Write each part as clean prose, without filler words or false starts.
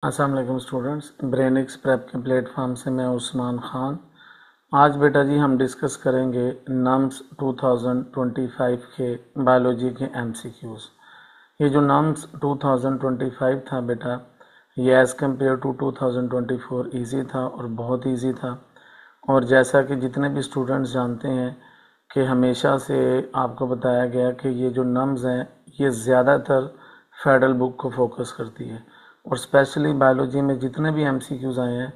अस्सलाम वालेकुम students, ब्रेनिक्स prep के प्लेटफॉर्म से मैं उस्मान ख़ान। आज बेटा जी हम डिस्कस करेंगे नम्स 2025 के बायोलॉजी के एमसीक्यूज़। ये जो नम्स 2025 था बेटा, ये एज़ कम्पेयर टू 2024 इजी था और बहुत इजी था। और जैसा कि जितने भी स्टूडेंट्स जानते हैं कि हमेशा से आपको बताया गया कि ये जो नम्स हैं ये ज़्यादातर फेडरल बुक को फोकस करती है, और स्पेशली बायोलॉजी में जितने भी एमसीक्यूज आए हैं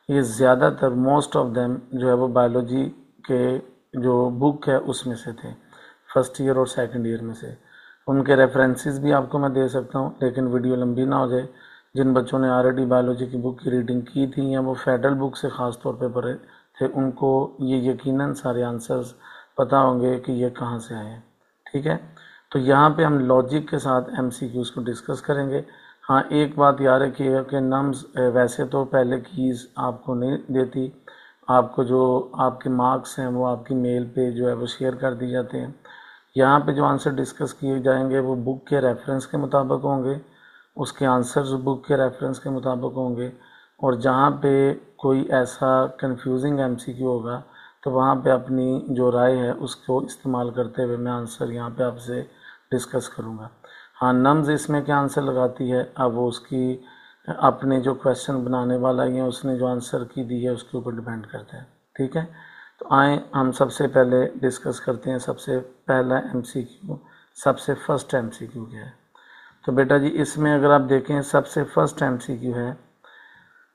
ये ज़्यादातर मोस्ट ऑफ देम जो है वो बायोलॉजी के जो बुक है उसमें से थे, फर्स्ट ईयर और सेकंड ईयर में से। उनके रेफरेंसेस भी आपको मैं दे सकता हूँ, लेकिन वीडियो लंबी ना हो जाए। जिन बच्चों ने ऑलरेडी बायोलॉजी की बुक की रीडिंग की थी या वो फेडरल बुक से ख़ास तौर पे पढ़े थे, उनको ये यकीनन सारे आंसर्स पता होंगे कि ये कहाँ से आए हैं। ठीक है, तो यहाँ पे हम लॉजिक के साथ एमसीक्यूज को डिस्कस करेंगे। हाँ, एक बात याद रखिएगा कि नम्स वैसे तो पहले कीज़ आपको नहीं देती, आपको जो आपके मार्क्स हैं वो आपकी मेल पे जो है वो शेयर कर दी जाते हैं। यहाँ पे जो आंसर डिस्कस किए जाएंगे वो बुक के रेफरेंस के मुताबिक होंगे, उसके आंसर्स बुक के रेफरेंस के मुताबिक होंगे। और जहाँ पे कोई ऐसा कंफ्यूजिंग एमसीक्यू होगा तो वहाँ पे अपनी जो राय है उसको इस्तेमाल करते हुए मैं आंसर यहाँ पे आपसे डिस्कस करूँगा। हाँ, नम्स इसमें क्या आंसर लगाती है, अब वो उसकी अपने जो क्वेश्चन बनाने वाला है उसने जो आंसर की दी है उसके ऊपर डिपेंड करता है। ठीक है, तो आए हम सबसे पहले डिस्कस करते हैं सबसे पहला एमसीक्यू। सबसे फर्स्ट एमसीक्यू क्या है, तो बेटा जी इसमें अगर आप देखें सबसे फर्स्ट एमसीक्यू है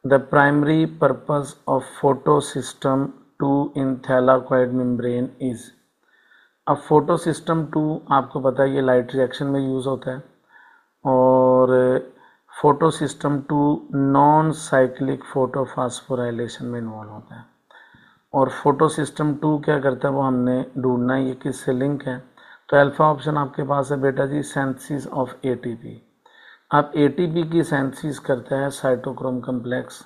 the primary purpose of photo system 2 in thylakoid membrane is. अब फोटो सिस्टम 2 आपको पता है ये लाइट रिएक्शन में यूज़ होता है, और photo system 2 non cyclic photophosphorylation में इन्वॉल्व होता है। और फोटो सिस्टम 2 क्या करता है वो हमने ढूंढना है, ये किससे लिंक है। तो अल्फा ऑप्शन आपके पास है बेटा जी सिंथेसिस ऑफ एटीपी। अब एटीपी की सिंथेसिस करता है साइटोक्रोम कम्प्लेक्स,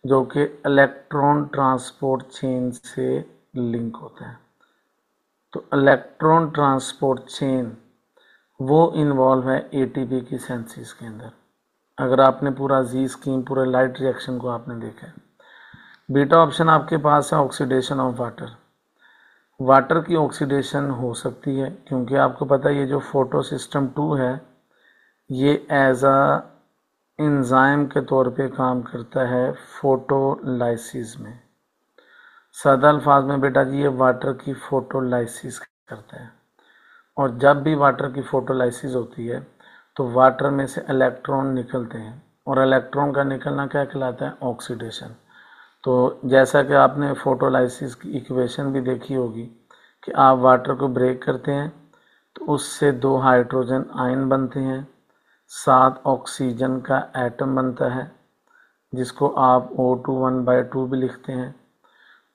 जो कि इलेक्ट्रॉन ट्रांसपोर्ट चेन से लिंक होता है। तो इलेक्ट्रॉन ट्रांसपोर्ट चेन वो इन्वॉल्व है एटीपी की सिंथेसिस के अंदर, अगर आपने पूरा जी स्कीम पूरे लाइट रिएक्शन को आपने देखा है। बीटा ऑप्शन आपके पास है ऑक्सीडेशन ऑफ वाटर। वाटर की ऑक्सीडेशन हो सकती है क्योंकि आपको पता है ये जो फोटो सिस्टम 2 है ये एज अ इंजाइम के तौर पे काम करता है फोटोलाइसिस में। सादा अल्फाज में बेटा जी ये वाटर की फोटोलाइसिस करता है, और जब भी वाटर की फोटोलाइसिस होती है तो वाटर में से इलेक्ट्रॉन निकलते हैं, और इलेक्ट्रॉन का निकलना क्या कहलाता है, ऑक्सीडेशन। तो जैसा कि आपने फोटोलाइसिस की इक्वेशन भी देखी होगी कि आप वाटर को ब्रेक करते हैं तो उससे 2 हाइड्रोजन आयन बनते हैं, 7 ऑक्सीजन का एटम बनता है जिसको आप O2 1/2 भी लिखते हैं,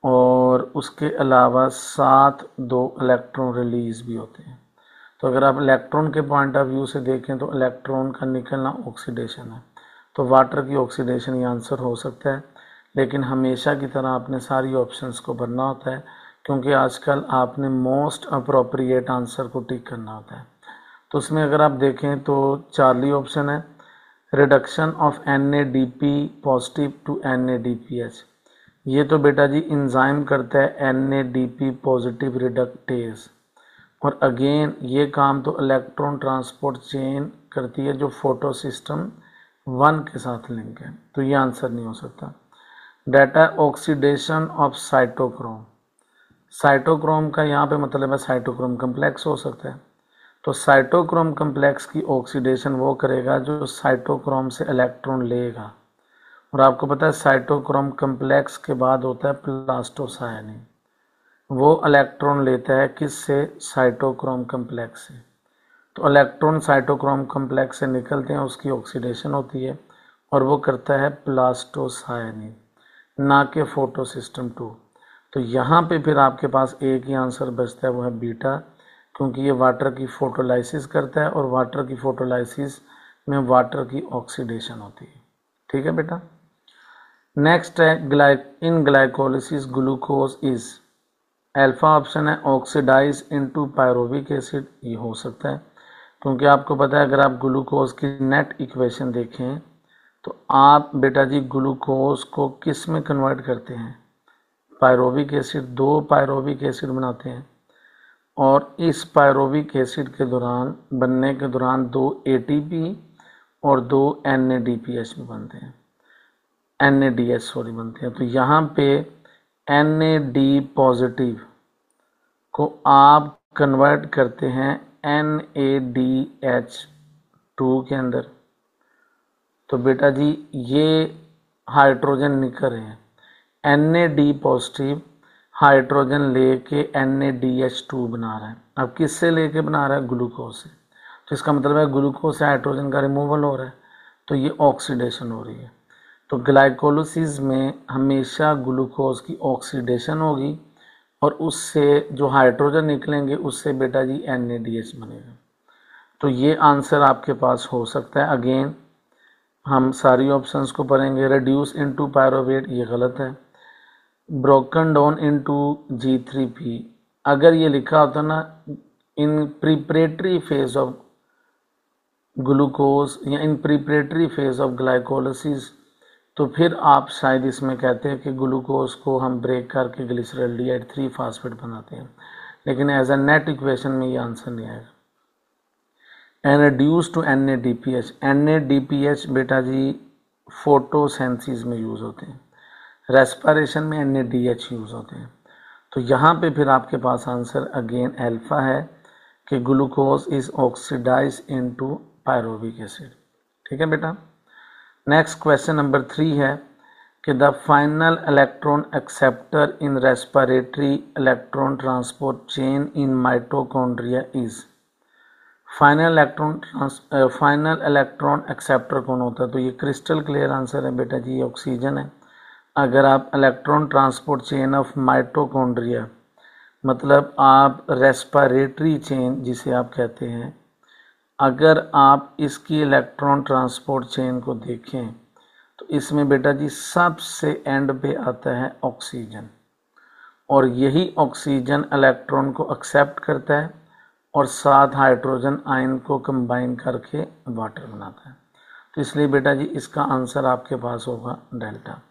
और उसके अलावा 7 2 इलेक्ट्रॉन रिलीज भी होते हैं। तो अगर आप इलेक्ट्रॉन के पॉइंट ऑफ व्यू से देखें तो इलेक्ट्रॉन का निकलना ऑक्सीडेशन है, तो वाटर की ऑक्सीडेशन ये आंसर हो सकता है। लेकिन हमेशा की तरह आपने सारी ऑप्शंस को भरना होता है, क्योंकि आजकल आपने मोस्ट अप्रोप्रिएट आंसर को टिक करना होता है। तो उसमें अगर आप देखें तो 4 ऑप्शन है, reduction of NADP positive to NADPH। ये तो बेटा जी इंजाइम करता है NADP पॉजिटिव रिडक्टेज, और अगेन ये काम तो इलेक्ट्रॉन ट्रांसपोर्ट चेन करती है जो फोटो सिस्टम 1 के साथ लिंक है, तो ये आंसर नहीं हो सकता। Data oxidation of cytochrome. Cytochrome का यहाँ पे मतलब है साइटोक्रोम कम्प्लेक्स हो सकता है, तो साइटोक्रोम कम्प्लेक्स की ऑक्सीडेशन वो करेगा जो साइटोक्रोम से इलेक्ट्रॉन लेगा। और आपको पता है साइटोक्रोम कम्प्लेक्स के बाद होता है प्लास्टोसायनिन, वो इलेक्ट्रॉन लेता है किससे, साइटोक्रोम कम्प्लेक्स से। तो इलेक्ट्रॉन साइटोक्रोम कम्प्लेक्स से निकलते हैं, उसकी ऑक्सीडेशन होती है और वो करता है प्लास्टोसायनिन, ना कि फोटो सिस्टम 2। तो यहाँ पे फिर आपके पास एक ही आंसर बचता है, वो है बीटा, क्योंकि ये वाटर की फोटोलाइसिस करता है और वाटर की फोटोलाइसिस में वाटर की ऑक्सीडेशन होती है। ठीक है बेटा। नेक्स्ट है in glycolysis glucose is. Alpha option है ऑक्सीडाइज इनटू पायरोविक एसिड, ये हो सकता है क्योंकि आपको पता है अगर आप ग्लूकोज की नेट इक्वेशन देखें तो आप बेटा जी ग्लूकोज को किस में कन्वर्ट करते हैं? पायरोविक एसिड, 2 पायरोविक एसिड बनाते हैं और इस पायरोविक एसिड के दौरान बनने के दौरान 2 ATP और 2 NADPH भी बनते हैं, NADH बनते हैं। तो यहाँ पे NAD पॉजिटिव को आप कन्वर्ट करते हैं NADH2 के अंदर। तो बेटा जी ये हाइड्रोजन निकल रहे हैं, NAD पॉजिटिव हाइड्रोजन लेके NADH2 बना रहा है। अब किससे लेके बना रहा है? ग्लूकोज से। तो इसका मतलब है ग्लूकोज से हाइड्रोजन का रिमूवल हो रहा है, तो ये ऑक्सीडेशन हो रही है। तो ग्लाइकोलिसिस में हमेशा ग्लूकोज की ऑक्सीडेशन होगी और उससे जो हाइड्रोजन निकलेंगे उससे बेटा जी NADH बनेगा। तो ये आंसर आपके पास हो सकता है। अगेन हम सारी ऑप्शंस को पढ़ेंगे। रिड्यूस इनटू पायरोवेट, ये गलत है। ब्रोकन डाउन इनटू G3P, अगर ये लिखा होता ना इन प्रिपरेटरी फेज ऑफ ग्लूकोज या इन प्रिपरेटरी फेज ऑफ ग्लाइकोलिसिस, तो फिर आप शायद इसमें कहते हैं कि ग्लूकोज को हम ब्रेक करके ग्लिसरॉल्डिहाइड 3 फास्फेट बनाते हैं, लेकिन एज अ नेट इक्वेशन में ये आंसर नहीं आएगा। And reduce to NADPH, NADPH बेटा जी फोटोसेंसिस में यूज़ होते हैं, रेस्पिरेशन में NADH यूज़ होते हैं। तो यहाँ पे फिर आपके पास आंसर अगेन अल्फा है कि glucose is oxidise into pyruvic acid. ठीक है बेटा। नेक्स्ट क्वेश्चन नंबर 3 है कि the final electron acceptor in respiratory electron transport chain in mitochondria is. Final electron acceptor कौन होता है? तो ये क्रिस्टल क्लियर आंसर है बेटा जी, ये ऑक्सीजन है। अगर आप electron transport chain of mitochondria, मतलब आप रेस्पिरेटरी चेन जिसे आप कहते हैं, अगर आप इसकी इलेक्ट्रॉन ट्रांसपोर्ट चेन को देखें तो इसमें बेटा जी सबसे एंड पे आता है ऑक्सीजन, और यही ऑक्सीजन इलेक्ट्रॉन को एक्सेप्ट करता है और साथ हाइड्रोजन आयन को कंबाइन करके वाटर बनाता है। तो इसलिए बेटा जी इसका आंसर आपके पास होगा डेल्टा।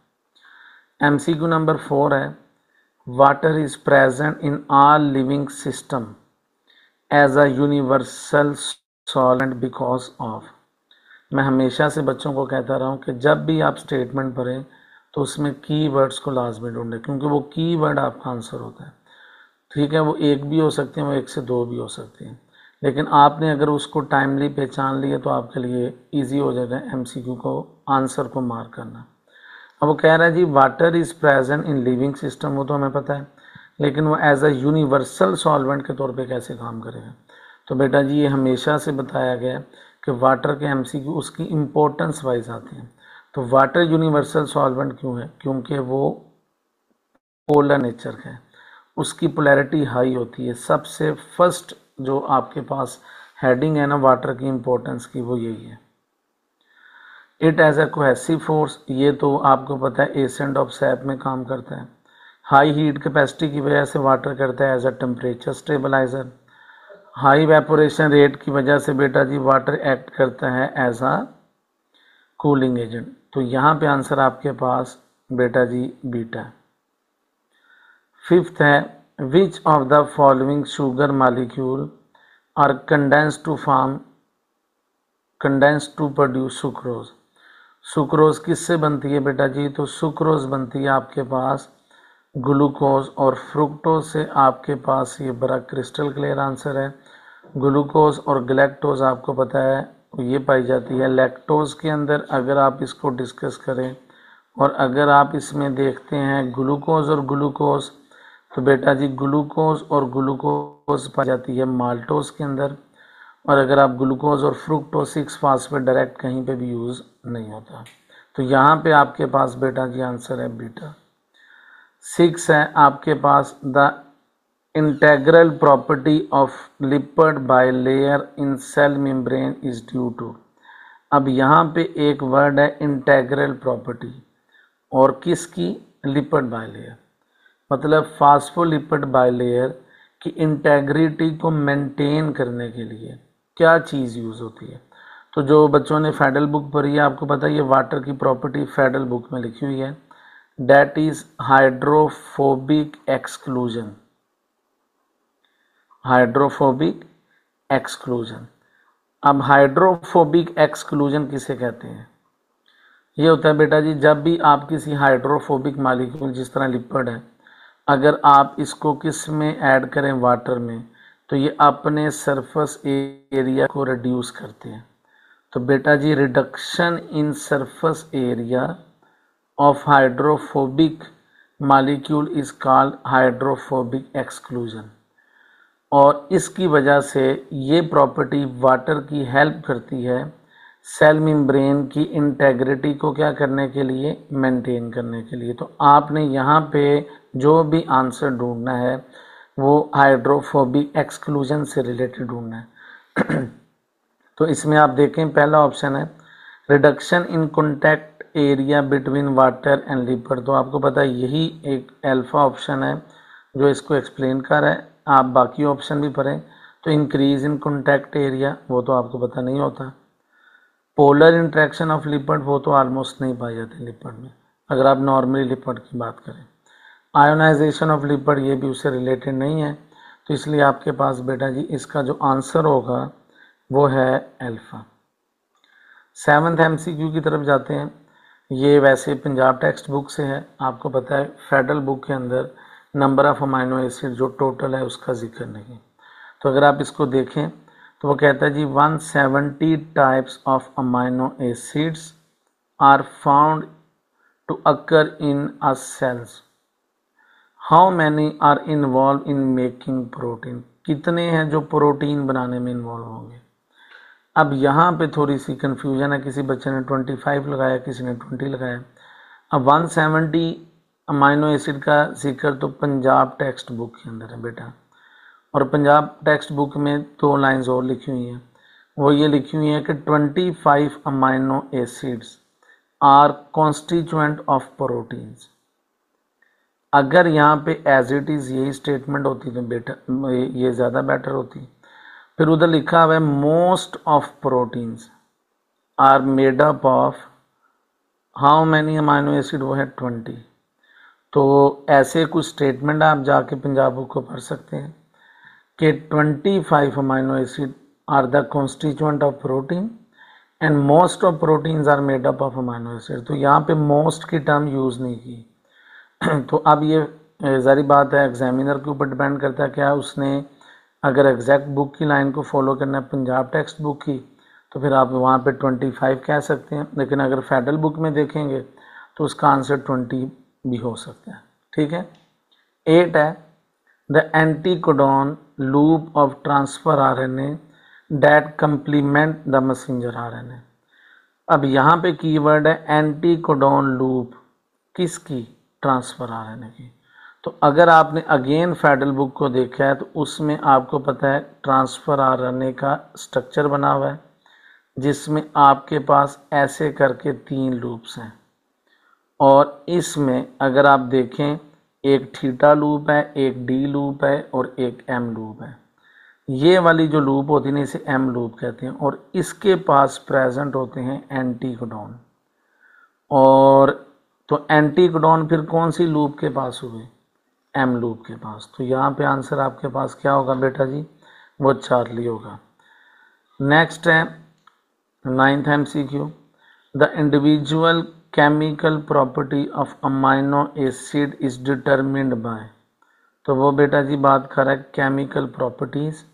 MCQ नंबर 4 है, water is present in all living system as a universal solvent because of. मैं हमेशा से बच्चों को कहता रहा हूँ कि जब भी आप स्टेटमेंट पढ़ें तो उसमें कीवर्ड्स को लाजमी ढूंढें, क्योंकि वो कीवर्ड आपका आंसर होता है। ठीक है, वो एक भी हो सकते हैं, वो 1 से 2 भी हो सकते हैं, लेकिन आपने अगर उसको टाइमली पहचान लिया तो आपके लिए ईजी हो जाएगा MCQ को आंसर को मार्क करना। अब वो कह रहा है जी water is present in living system, वो तो हमें पता है, लेकिन वो एज अ यूनिवर्सल सॉल्वेंट के तौर पे कैसे काम करेगा? तो बेटा जी ये हमेशा से बताया गया कि वाटर के MCQ उसकी इम्पोर्टेंस वाइज आते हैं। तो वाटर यूनिवर्सल सॉल्वेंट क्यों है? क्योंकि वो पोलर नेचर का है, उसकी पोलैरिटी हाई होती है। सबसे फर्स्ट जो आपके पास हेडिंग है ना वाटर की इम्पोर्टेंस की, वो यही है। It as a cohesive force, ये तो आपको पता है एसेंट ऑफ सैप में काम करता है। हाई हीट कैपेसिटी की वजह से वाटर करता है as a temperature stabiliser. High evaporation rate की वजह से बेटा जी वाटर एक्ट करता है एज अ कूलिंग एजेंट। तो यहाँ पे आंसर आपके पास बेटा जी बीटा। 5th है, which of the following sugar molecule are condensed to produce sucrose. Sucrose किससे बनती है बेटा जी? तो सुक्रोज बनती है आपके पास ग्लूकोज और फ्रुक्टोज से। आपके पास ये बड़ा क्रिस्टल क्लियर आंसर है। ग्लूकोज और गैलेक्टोज आपको पता है ये पाई जाती है लैक्टोज के अंदर। अगर आप इसको डिस्कस करें और अगर आप इसमें देखते हैं ग्लूकोज और ग्लूकोज, तो बेटा जी ग्लूकोज और ग्लूकोज पाई जाती है माल्टोज के अंदर। और अगर आप ग्लूकोज और फ्रुक्टोज 6 फास्फेट डायरेक्ट कहीं पे भी यूज़ नहीं होता। तो यहाँ पे आपके पास बेटा जी आंसर है बीटा। 6 है आपके पास, the integral property of lipid bilayer in cell membrane is due to. अब यहाँ पे एक वर्ड है इंटेग्रल प्रॉपर्टी, और किसकी? Lipid bilayer. मतलब फास्फोलिपिड बाइलेयर की इंटेग्रिटी को मेंटेन करने के लिए क्या चीज़ यूज़ होती है? तो जो बच्चों ने फेडरल बुक पढ़ी है आपको पता है ये वाटर की प्रॉपर्टी फेडरल बुक में लिखी हुई है, that is hydrophobic exclusion. Hydrophobic exclusion. अब हाइड्रोफोबिक एक्सक्लूजन किसे कहते हैं? ये होता है बेटा जी जब भी आप किसी हाइड्रोफोबिक मॉलिक्यूल जिस तरह लिपिड है, अगर आप इसको किस में ऐड करें, वाटर में, तो ये अपने सरफेस एरिया को रिड्यूस करते हैं। तो बेटा जी reduction in surface area of hydrophobic molecule is called hydrophobic exclusion. और इसकी वजह से ये प्रॉपर्टी वाटर की हेल्प करती है सेल मेम्ब्रेन की इंटेग्रिटी को क्या करने के लिए, मेंटेन करने के लिए। तो आपने यहाँ पे जो भी आंसर ढूंढना है वो हाइड्रोफोबिक एक्सक्लूजन से रिलेटेड ढूंढना है। तो इसमें आप देखें पहला ऑप्शन है reduction in contact area between water and lipid. तो आपको पता है यही एक अल्फा ऑप्शन है जो इसको एक्सप्लेन कर रहा है। आप बाकी ऑप्शन भी पढ़ें। तो इंक्रीज इन कॉन्टैक्ट एरिया वो तो आपको पता नहीं होता। पोलर इंट्रैक्शन ऑफ लिपिड वो तो ऑलमोस्ट नहीं पाई जाती लिपिड में, अगर आप नॉर्मली लिपिड की बात करें। आयोनाइजेशन ऑफ लिपिड ये भी उससे रिलेटेड नहीं है। तो इसलिए आपके पास बेटा जी इसका जो आंसर होगा वो है अल्फा। 7th MCQ की तरफ जाते हैं। ये वैसे पंजाब टेक्स्ट बुक से है, आपको पता है फेडरल बुक के अंदर नंबर ऑफ अमाइनो एसिड जो टोटल है उसका जिक्र नहीं। तो अगर आप इसको देखें तो वो कहता है जी 170 types of amino acids are found to occur in a cells. How many are involve in making protein. कितने हैं जो प्रोटीन बनाने में इन्वॉल्व होंगे। अब यहाँ पे थोड़ी सी कंफ्यूजन है, किसी बच्चे ने 25 लगाया, किसी ने 20 लगाया। अब 170 अमाइनो एसिड का जिक्र तो पंजाब टेक्स्ट बुक के अंदर है बेटा, और पंजाब टेक्स्ट बुक में 2 लाइंस और लिखी हुई हैं। वो ये लिखी हुई है कि 25 amino acids are constituent of proteins. अगर यहाँ पे एज इट इज़ यही स्टेटमेंट होती तो बेटा ये ज़्यादा बेटर होती। फिर उधर लिखा हुआ है most of proteins are made up of how many amino acid, वो है 20। तो ऐसे कुछ स्टेटमेंट आप जाके पंजाब बुक को पढ़ सकते हैं कि 25 amino acid are the constituent of protein and most of proteins are made up of amino acid. तो यहाँ पे मोस्ट की टर्म यूज़ नहीं की। तो अब ये ज़ाहिर बात है एग्जामिनर के ऊपर डिपेंड करता है क्या उसने अगर एग्जैक्ट बुक की लाइन को फॉलो करना है पंजाब टेक्स्ट बुक की तो फिर आप वहाँ पे 25 कह सकते हैं, लेकिन अगर फेडरल बुक में देखेंगे तो उसका आंसर 20 भी हो सकता है। ठीक है। 8 है the anticodon loop of transfer RNA that complement the messenger RNA। अब यहाँ पे कीवर्ड है एंटीकोडॉन लूप, किसकी, ट्रांसफर RNA की। तो अगर आपने अगेन फेडरल बुक को देखा है तो उसमें आपको पता है ट्रांसफर RNA का स्ट्रक्चर बना हुआ है जिसमें आपके पास ऐसे करके 3 लूप्स हैं, और इसमें अगर आप देखें एक थीटा लूप है, एक डी लूप है और एक एम लूप है। ये वाली जो लूप होती है ना इसे एम लूप कहते हैं, और इसके पास प्रेजेंट होते हैं एंटीकोडॉन। और तो एंटीकोडॉन फिर कौन सी लूप के पास हुए, एम लूप के पास। तो यहाँ पे आंसर आपके पास क्या होगा बेटा जी, वो चार्ली होगा। नेक्स्ट है 9th MCQ the individual chemical property of amino acid is determined bye. तो वो बेटा जी बात कर रहा है chemical properties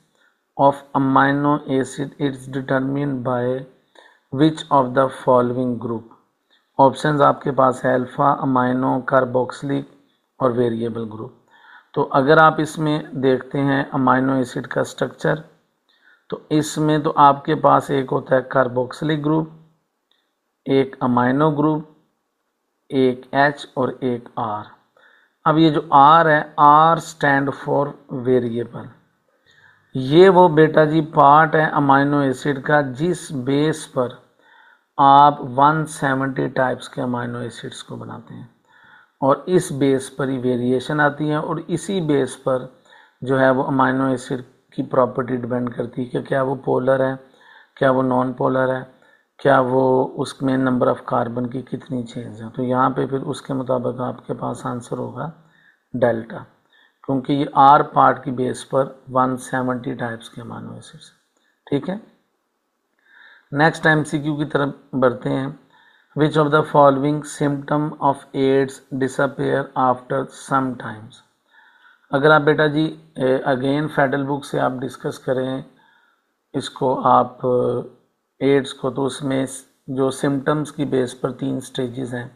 of amino acid is determined by which of the following group. Options आपके पास है अल्फा, अमाइनो, कार्बोक्सिलिक और वेरिएबल ग्रुप। तो अगर आप इसमें देखते हैं अमाइनो एसिड का स्ट्रक्चर तो इसमें तो आपके पास एक होता है कार्बोक्सिलिक ग्रुप, एक अमाइनो ग्रुप, एक H और एक R। अब ये जो R है, R स्टैंड फॉर वेरिएबल। ये वो बेटा जी पार्ट है अमाइनो एसिड का जिस बेस पर आप 170 टाइप्स के अमाइनो एसिड्स को बनाते हैं, और इस बेस पर ही वेरिएशन आती है, और इसी बेस पर जो है वो अमाइनो एसिड की प्रॉपर्टी डिपेंड करती है कि क्या वो पोलर है, क्या वो नॉन पोलर है, क्या वो उसमें नंबर ऑफ कार्बन की कितनी चेंज है। तो यहाँ पे फिर उसके मुताबिक आपके पास आंसर होगा डेल्टा, क्योंकि ये आर पार्ट की बेस पर 170 टाइप्स के अमीनो एसिड्स। ठीक है, नेक्स्ट एमसीक्यू की तरफ बढ़ते हैं। Which of the following symptom of AIDS disappear after some times. अगर आप बेटा जी अगेन फेडरल बुक से आप डिस्कस करें इसको आप एड्स को, तो उसमें जो सिम्टम्स की बेस पर 3 स्टेजेस हैं।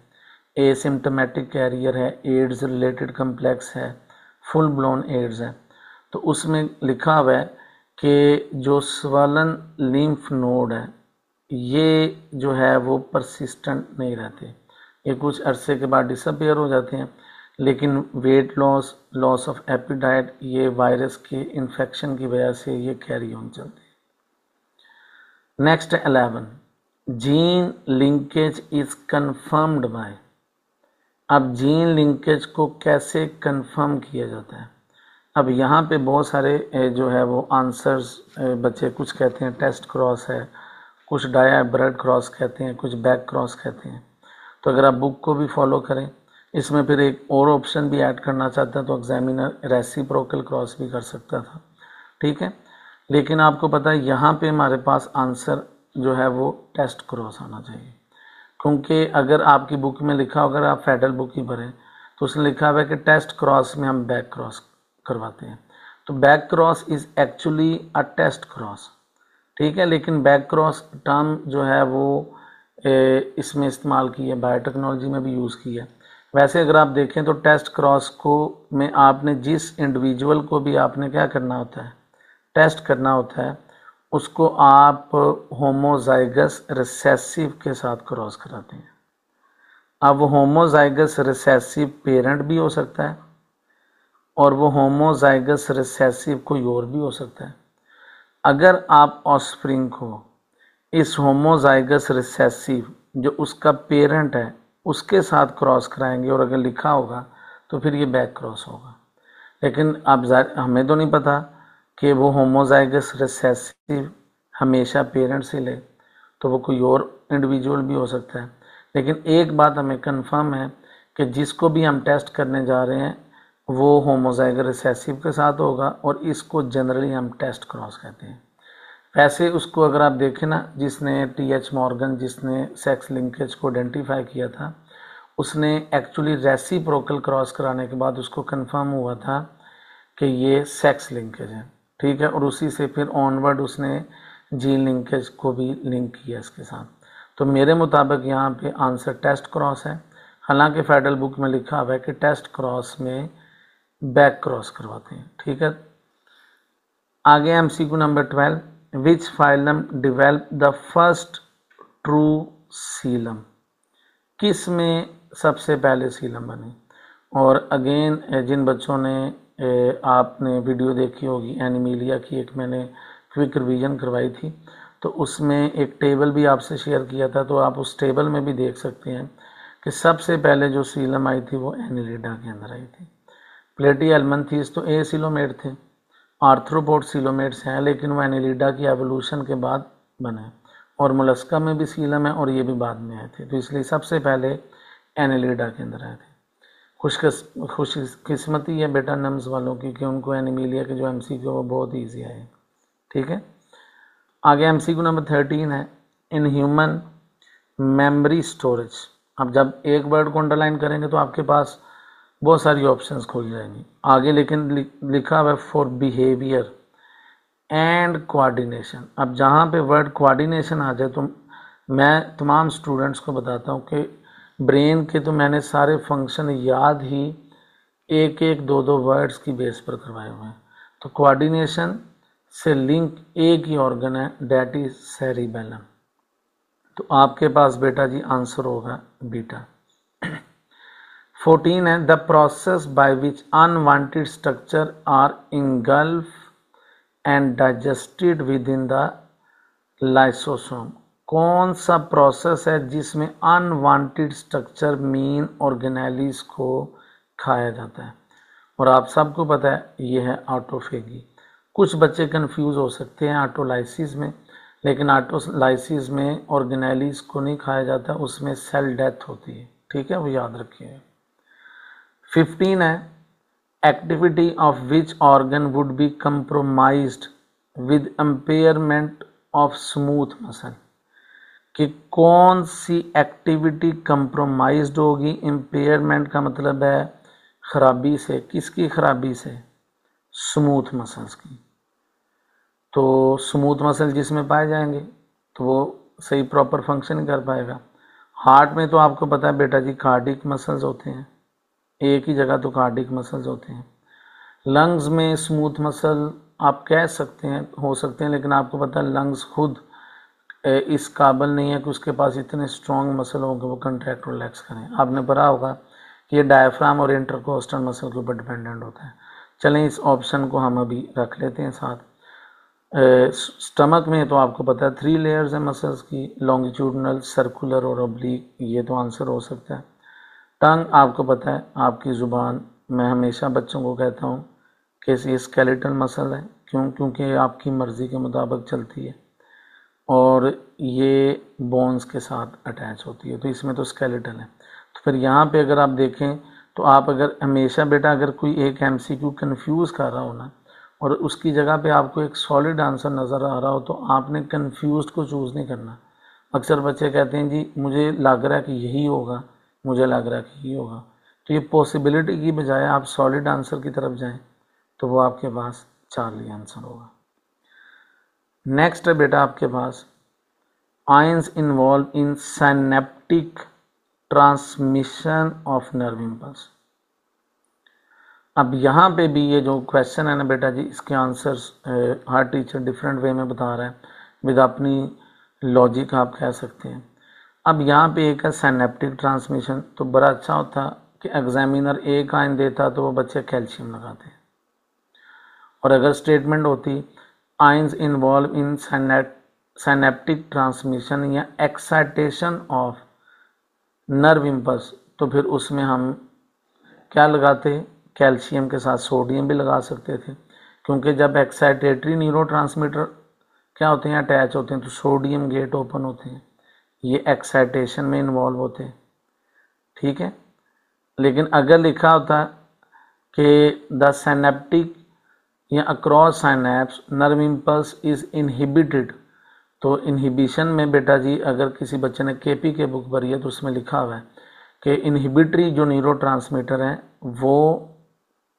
एसिम्टोमेटिक कैरियर है, एड्स रिलेटेड कम्प्लेक्स है, फुल ब्लोन एड्स है। तो उसमें लिखा हुआ है कि जो स्वलन लिम्फ नोड है ये जो है वो परसिस्टेंट नहीं रहते, ये कुछ अरसे के बाद डिसअपियर हो जाते हैं, लेकिन weight loss, loss of appetite, ये वायरस के इन्फेक्शन की वजह से ये कैरी ऑन चलते हैं। Next 11, gene linkage is confirmed by. अब जीन लिंकेज को कैसे कंफर्म किया जाता है। अब यहाँ पे बहुत सारे जो है वो आंसर्स बच्चे कुछ कहते हैं टेस्ट क्रॉस है, कुछ डायाब्रेड क्रॉस कहते हैं, कुछ बैक क्रॉस कहते हैं। तो अगर आप बुक को भी फॉलो करें, इसमें फिर एक और ऑप्शन भी ऐड करना चाहता है तो एग्जामिनर रेसिप्रोकल क्रॉस भी कर सकता था। ठीक है, लेकिन आपको पता है यहाँ पे हमारे पास आंसर जो है वो टेस्ट क्रॉस आना चाहिए, क्योंकि अगर आपकी बुक में लिखा, अगर आप फेडरल बुक ही भरें तो उसने लिखा हुआ है कि टेस्ट क्रॉस में हम बैक क्रॉस करवाते हैं। तो back cross is actually a test cross. ठीक है, लेकिन बैक क्रॉस टर्म जो है वो इसमें इस्तेमाल की है, बायोटेक्नोलॉजी में भी यूज़ की है। वैसे अगर आप देखें तो टेस्ट क्रॉस को में आपने जिस इंडिविजुअल को भी आपने क्या करना होता है, टेस्ट करना होता है, उसको आप होमोजाइगस रिसेसिव के साथ क्रॉस कराते हैं। अब वो होमोजाइगस रिसेसिव पेरेंट भी हो सकता है और वो होमोजाइगस रिसेसिव कोई और भी हो सकता है। अगर आप ऑफस्प्रिंग को इस होमोजाइगस रिसेसिव जो उसका पेरेंट है उसके साथ क्रॉस कराएंगे और अगर लिखा होगा तो फिर ये बैक क्रॉस होगा। लेकिन अब हमें तो नहीं पता कि वो होमोजाइगस रिसेसिव हमेशा पेरेंट से ले, तो वो कोई और इंडिविजुअल भी हो सकता है। लेकिन एक बात हमें कंफर्म है कि जिसको भी हम टेस्ट करने जा रहे हैं वो होमोजाइगस रिसेसिव के साथ होगा और इसको जनरली हम टेस्ट क्रॉस कहते हैं। वैसे उसको अगर आप देखें ना, जिसने टी.एच. मॉर्गन जिसने सेक्स लिंकेज को आइडेंटिफाई किया था, उसने एक्चुअली रेसिप्रोकल क्रॉस कराने के बाद उसको कंफर्म हुआ था कि ये सेक्स लिंकेज है। ठीक है, और उसी से फिर ऑनवर्ड उसने जीन लिंकेज को भी लिंक किया इसके साथ। तो मेरे मुताबिक यहाँ पे आंसर टेस्ट क्रॉस है। हालांकि फेडरल बुक में लिखा हुआ है कि टेस्ट क्रॉस में बैक क्रॉस करवाते हैं। ठीक है, आगे MCQ number 12, which phylum develop the first true coelom. किस में सबसे पहले सीलम बनी। और अगेन जिन बच्चों ने आपने वीडियो देखी होगी एनिमीलिया की, एक मैंने क्विक रिवीजन करवाई थी, तो उसमें एक टेबल भी आपसे शेयर किया था, तो आप उस टेबल में भी देख सकते हैं कि सबसे पहले जो सीलम आई थी वो एनिलिडा के अंदर आई थी। प्लेटिहेल्मिन्थेस तो ए सीलोमेट थे, आर्थ्रोपोड सीलोमेट्स हैं, लेकिन वो एनिलिडा की एवोल्यूशन के बाद बने। और मोलस्का में भी सीलम है और ये भी बाद में आए थे, तो इसलिए सबसे पहले एनिलिडा के अंदर आए थे। खुशकिस्मती है बेटा नम्स वालों की कि उनको एनिमीलिया के जो एमसीक्यू वो बहुत ईजी आए। ठीक है, आगे एमसीक्यू नंबर 13 है, इन ह्यूमन मेमोरी स्टोरेज। अब जब एक वर्ड को अंडरलाइन करेंगे तो आपके पास बहुत सारी ऑप्शंस खुल जाएंगी आगे, लेकिन लिखा हुआ है फॉर बिहेवियर एंड कोऑर्डिनेशन। अब जहाँ पे वर्ड कोऑर्डिनेशन आ जाए तो मैं तमाम स्टूडेंट्स को बताता हूँ कि ब्रेन के तो मैंने सारे फंक्शन याद ही एक एक दो दो वर्ड्स की बेस पर करवाए हुए हैं। तो कोऑर्डिनेशन से लिंक एक ही ऑर्गन है, डैट इज सेरिबेलम। तो आपके पास बेटा जी आंसर होगा बीटा। 14 है, the process by which unwanted structure are engulf and digested within the lysosome. कौन सा प्रोसेस है जिसमें अनवांटेड स्ट्रक्चर मीन ऑर्गेनेलिस को खाया जाता है। और आप सबको पता है ये है ऑटोफेगी। कुछ बच्चे कंफ्यूज हो सकते हैं ऑटोलाइसिस में, लेकिन ऑटोलाइसिस में ऑर्गेनेलीज को नहीं खाया जाता, उसमें सेल डेथ होती है। ठीक है, वो याद रखिए। 15 है, activity of which organ would be compromised with impairment of smooth muscle, कि कौन सी एक्टिविटी कंप्रोमाइज्ड होगी। इम्पेयरमेंट का मतलब है खराबी से, किसकी खराबी से? स्मूथ मसल्स की। तो स्मूथ मसल जिसमें पाए जाएंगे तो वो सही प्रॉपर फंक्शन नहीं कर पाएगा। हार्ट में तो आपको पता है बेटा जी कार्डिक मसल्स होते हैं, एक ही जगह तो कार्डिक मसल्स होते हैं। लंग्स में स्मूथ मसल आप कह सकते हैं, हो सकते हैं, लेकिन आपको पता है लंग्स खुद इस काबिल नहीं है कि उसके पास इतने स्ट्रॉन्ग मसल हों कि वो कंट्रैक्ट और रिलैक्स करें। आपने पढ़ा होगा कि ये डायफ्राम और इंटरकोस्टल मसल के ऊपर डिपेंडेंट होता है। चलें इस ऑप्शन को हम अभी रख लेते हैं साथ। स्टमक में तो आपको पता है 3 लेयर्स हैं मसल्स की, लॉन्गिट्यूडनल, सर्कुलर और ऑब्लिक, ये तो आंसर हो सकता है। टंग आपको पता है आपकी ज़ुबान, मैं हमेशा बच्चों को कहता हूँ कि ये स्केलेटल मसल है, क्योंकि आपकी मर्ज़ी के मुताबिक चलती है और ये बोन्स के साथ अटैच होती है, तो इसमें तो स्केलेटल है। तो फिर यहाँ पे अगर आप देखें तो आप अगर हमेशा बेटा अगर कोई एक एमसीक्यू कंफ्यूज कर रहा हो ना और उसकी जगह पे आपको एक सॉलिड आंसर नज़र आ रहा हो तो आपने कंफ्यूज को चूज़ नहीं करना। अक्सर बच्चे कहते हैं जी मुझे लग रहा है कि यही होगा, मुझे लग रहा है कि यही होगा, तो ये पॉसिबिलिटी की बजाय आप सॉलिड आंसर की तरफ जाएं तो वो आपके पास चार्ली आंसर होगा। नेक्स्ट है बेटा आपके पास ions involve in synaptic transmission of nerve impulse. अब यहाँ पे भी ये जो क्वेश्चन है ना बेटा जी, इसके आंसर्स हर टीचर डिफरेंट वे में बता रहा है, विद अपनी लॉजिक आप कह सकते हैं। अब यहाँ पे एक है सिनेप्टिक ट्रांसमिशन, तो बड़ा अच्छा होता कि एग्जामिनर एक आयन देता तो वो बच्चे कैल्शियम लगाते हैं, और अगर स्टेटमेंट होती ions involve in synaptic transmission या एक्साइटेशन ऑफ नर्व इम्पल्स, तो फिर उसमें हम क्या लगाते? कैल्शियम के साथ सोडियम भी लगा सकते थे, क्योंकि जब एक्साइटेटरी न्यूरोट्रांसमीटर क्या होते हैं अटैच होते हैं तो सोडियम गेट ओपन होते हैं, ये एक्साइटेशन में इन्वॉल्व होते हैं। ठीक है, लेकिन अगर लिखा होता कि द सिनेप्टिक या across synapse nerve impulse is inhibited, तो इनहिबिशन में बेटा जी अगर किसी बच्चे ने केपी के बुक भरी है तो उसमें लिखा हुआ है कि इनहिबिटरी जो न्यूरोट्रांसमीटर हैं वो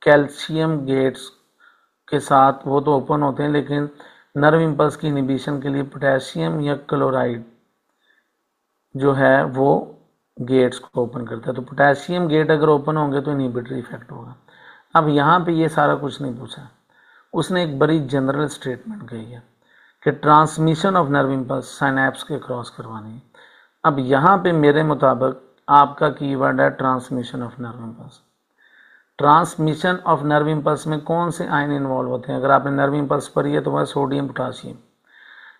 कैल्शियम गेट्स के साथ वो तो ओपन होते हैं, लेकिन नर्व इम्पल्स की इनहिबिशन के लिए पोटेशियम या क्लोराइड जो है वो गेट्स को ओपन करता है। तो पोटेशियम गेट अगर ओपन होंगे तो इनहिबिटरी इफेक्ट होगा। अब यहाँ पे ये सारा कुछ नहीं पूछा, उसने एक बड़ी जनरल स्टेटमेंट कही है कि transmission of nerve impulse synapse के क्रॉस करवानी है। अब यहाँ पे मेरे मुताबिक आपका कीवर्ड है transmission of nerve impulse. Transmission of nerve impulse में कौन से आयन इन्वॉल्व होते हैं? अगर आपने नर्व इम्पल्स पढ़ी है तो वह सोडियम पोटासियम,